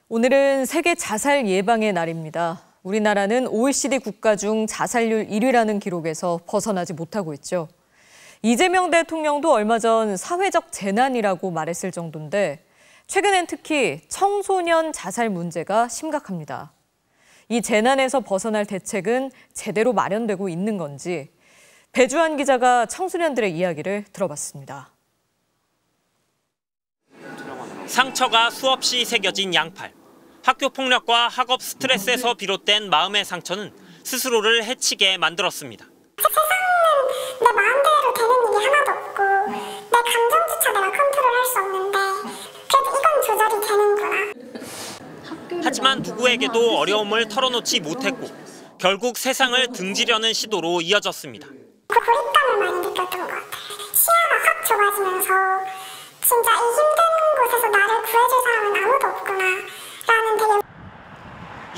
오늘은 세계 자살 예방의 날입니다. 우리나라는 OECD 국가 중 자살률 1위라는 기록에서 벗어나지 못하고 있죠. 이재명 대통령도 얼마 전 사회적 재난이라고 말했을 정도인데 최근엔 특히 청소년 자살 문제가 심각합니다. 이 재난에서 벗어날 대책은 제대로 마련되고 있는 건지 배주한 기자가 청소년들의 이야기를 들어봤습니다. 상처가 수없이 새겨진 양팔. 학교 폭력과 학업 스트레스에서 비롯된 마음의 상처는 스스로를 해치게 만들었습니다. 세상은 내 마음대로 되는 일이 하나도 없고 내 감정조차 내가 컨트롤할 수 없는데 그래도 이건 조절이 되는구나. 하지만 누구에게도 어려움을 털어놓지 못했고 결국 세상을 등지려는 시도로 이어졌습니다. 그 고립감을 많이 느꼈던 것 같아요. 시야가 확 좁아지면서 진짜 이 힘든 곳에서 나를 구해줄 사람은 아무도 없구나 라는 되게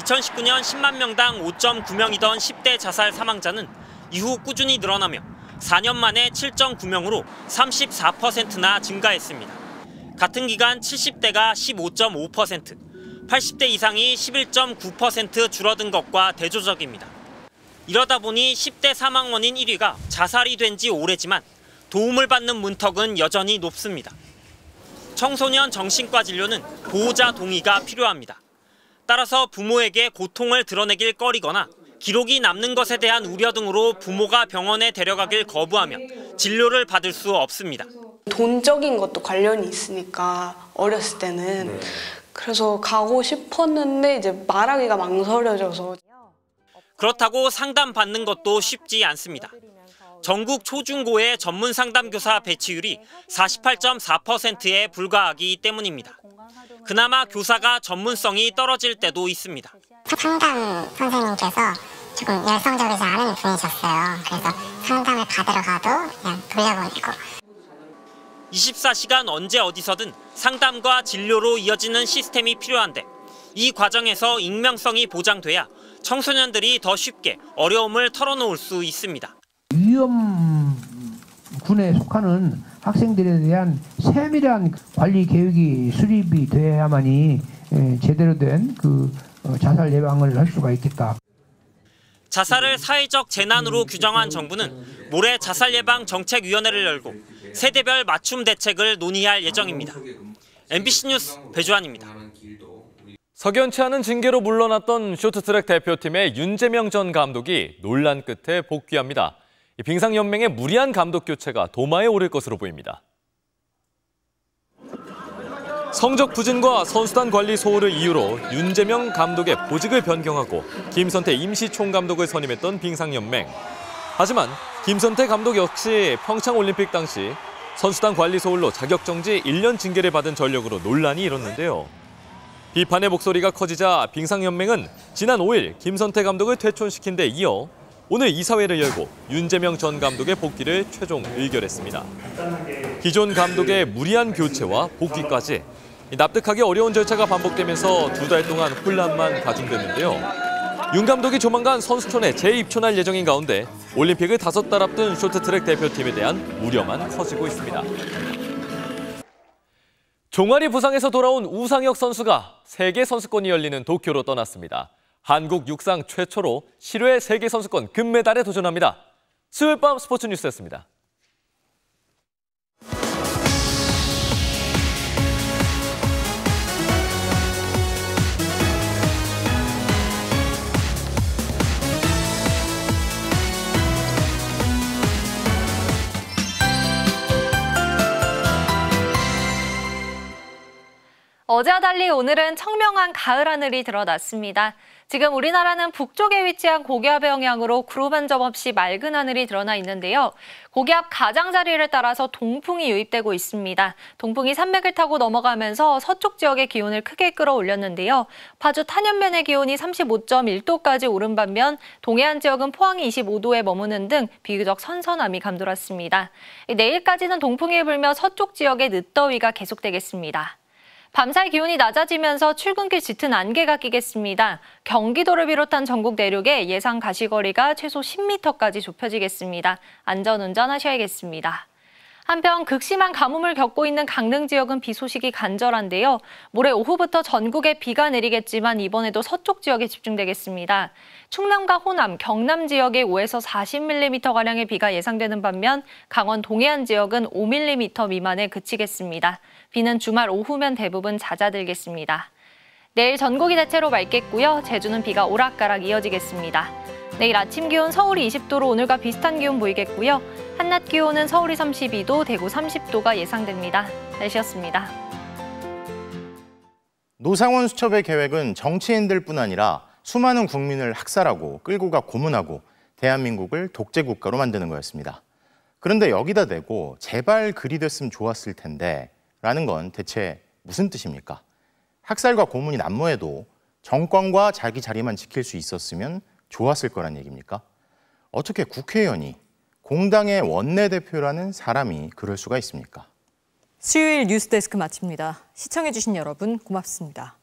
2019년 10만 명당 5.9명이던 10대 자살 사망자는 이후 꾸준히 늘어나며 4년 만에 7.9명으로 34%나 증가했습니다. 같은 기간 70대가 15.5%, 80대 이상이 11.9% 줄어든 것과 대조적입니다. 이러다 보니 10대 사망 원인 1위가 자살이 된 지 오래지만 도움을 받는 문턱은 여전히 높습니다. 청소년 정신과 진료는 보호자 동의가 필요합니다. 따라서 부모에게 고통을 드러내길 꺼리거나 기록이 남는 것에 대한 우려 등으로 부모가 병원에 데려가길 거부하며 진료를 받을 수 없습니다. 돈적인 것도 관련이 있으니까 어렸을 때는 그래서 가고 싶었는데 이제 말하기가 망설여져서. 그렇다고 상담받는 것도 쉽지 않습니다. 전국 초중고의 전문 상담교사 배치율이 48.4%에 불과하기 때문입니다. 그나마 교사가 전문성이 떨어질 때도 있습니다. 상담 선생님께서 조금 열성적이지 않은 분이셨어요. 그래서 상담을 받으러 가도 그냥 돌려보내고. 24시간 언제 어디서든 상담과 진료로 이어지는 시스템이 필요한데 이 과정에서 익명성이 보장돼야 청소년들이 더 쉽게 어려움을 털어놓을 수 있습니다. 위험군에 속하는 학생들에 대한 세밀한 관리 계획이 수립이 돼야만이 제대로 된 자살 예방을 할 수가 있겠다. 자살을 사회적 재난으로 규정한 정부는 모레 자살예방정책위원회를 열고 세대별 맞춤 대책을 논의할 예정입니다. MBC 뉴스 배주환입니다. 석연치 않은 징계로 물러났던 쇼트트랙 대표팀의 윤재명 전 감독이 논란 끝에 복귀합니다. 빙상연맹의 무리한 감독 교체가 도마에 오를 것으로 보입니다. 성적 부진과 선수단 관리 소홀을 이유로 윤재명 감독의 보직을 변경하고 김선태 임시 총감독을 선임했던 빙상연맹. 하지만 김선태 감독 역시 평창올림픽 당시 선수단 관리 소홀로 자격정지 1년 징계를 받은 전력으로 논란이 일었는데요. 비판의 목소리가 커지자 빙상연맹은 지난 5일 김선태 감독을 퇴촌시킨 데 이어 오늘 이사회를 열고 윤재명 전 감독의 복귀를 최종 의결했습니다. 기존 감독의 무리한 교체와 복귀까지 납득하기 어려운 절차가 반복되면서 2달 동안 혼란만 가중됐는데요. 윤 감독이 조만간 선수촌에 재입촌할 예정인 가운데 올림픽을 5달 앞둔 쇼트트랙 대표팀에 대한 우려만 커지고 있습니다. 종아리 부상에서 돌아온 우상혁 선수가 세계 선수권이 열리는 도쿄로 떠났습니다. 한국 육상 최초로 실외 세계 선수권 금메달에 도전합니다. 수요일 밤 스포츠 뉴스였습니다. 어제와 달리 오늘은 청명한 가을 하늘이 드러났습니다. 지금 우리나라는 북쪽에 위치한 고기압 영향으로 구름 한 점 없이 맑은 하늘이 드러나 있는데요. 고기압 가장자리를 따라서 동풍이 유입되고 있습니다. 동풍이 산맥을 타고 넘어가면서 서쪽 지역의 기온을 크게 끌어올렸는데요. 파주 탄현면의 기온이 35.1도까지 오른 반면 동해안 지역은 포항이 25도에 머무는 등 비교적 선선함이 감돌았습니다. 내일까지는 동풍이 불며 서쪽 지역의 늦더위가 계속되겠습니다. 밤사이 기온이 낮아지면서 출근길 짙은 안개가 끼겠습니다. 경기도를 비롯한 전국 내륙에 예상 가시거리가 최소 10m까지 좁혀지겠습니다. 안전운전 하셔야겠습니다. 한편 극심한 가뭄을 겪고 있는 강릉 지역은 비 소식이 간절한데요. 모레 오후부터 전국에 비가 내리겠지만 이번에도 서쪽 지역에 집중되겠습니다. 충남과 호남, 경남 지역에 5에서 40mm가량의 비가 예상되는 반면 강원 동해안 지역은 5mm 미만에 그치겠습니다. 비는 주말 오후면 대부분 잦아들겠습니다. 내일 전국이 대체로 맑겠고요. 제주는 비가 오락가락 이어지겠습니다. 내일 아침 기온 서울이 20도로 오늘과 비슷한 기온 보이겠고요. 한낮 기온은 서울이 32도, 대구 30도가 예상됩니다. 날씨였습니다. 노상원 수첩의 계획은 정치인들뿐 아니라 수많은 국민을 학살하고 끌고 가 고문하고 대한민국을 독재국가로 만드는 거였습니다. 그런데 여기다 대고 제발 그리 됐으면 좋았을 텐데 라는 건 대체 무슨 뜻입니까? 학살과 고문이 난무해도 정권과 자기 자리만 지킬 수 있었으면 좋았을 거란 얘기입니까? 어떻게 국회의원이 공당의 원내대표라는 사람이 그럴 수가 있습니까? 수요일 뉴스데스크 마칩니다. 시청해주신 여러분 고맙습니다.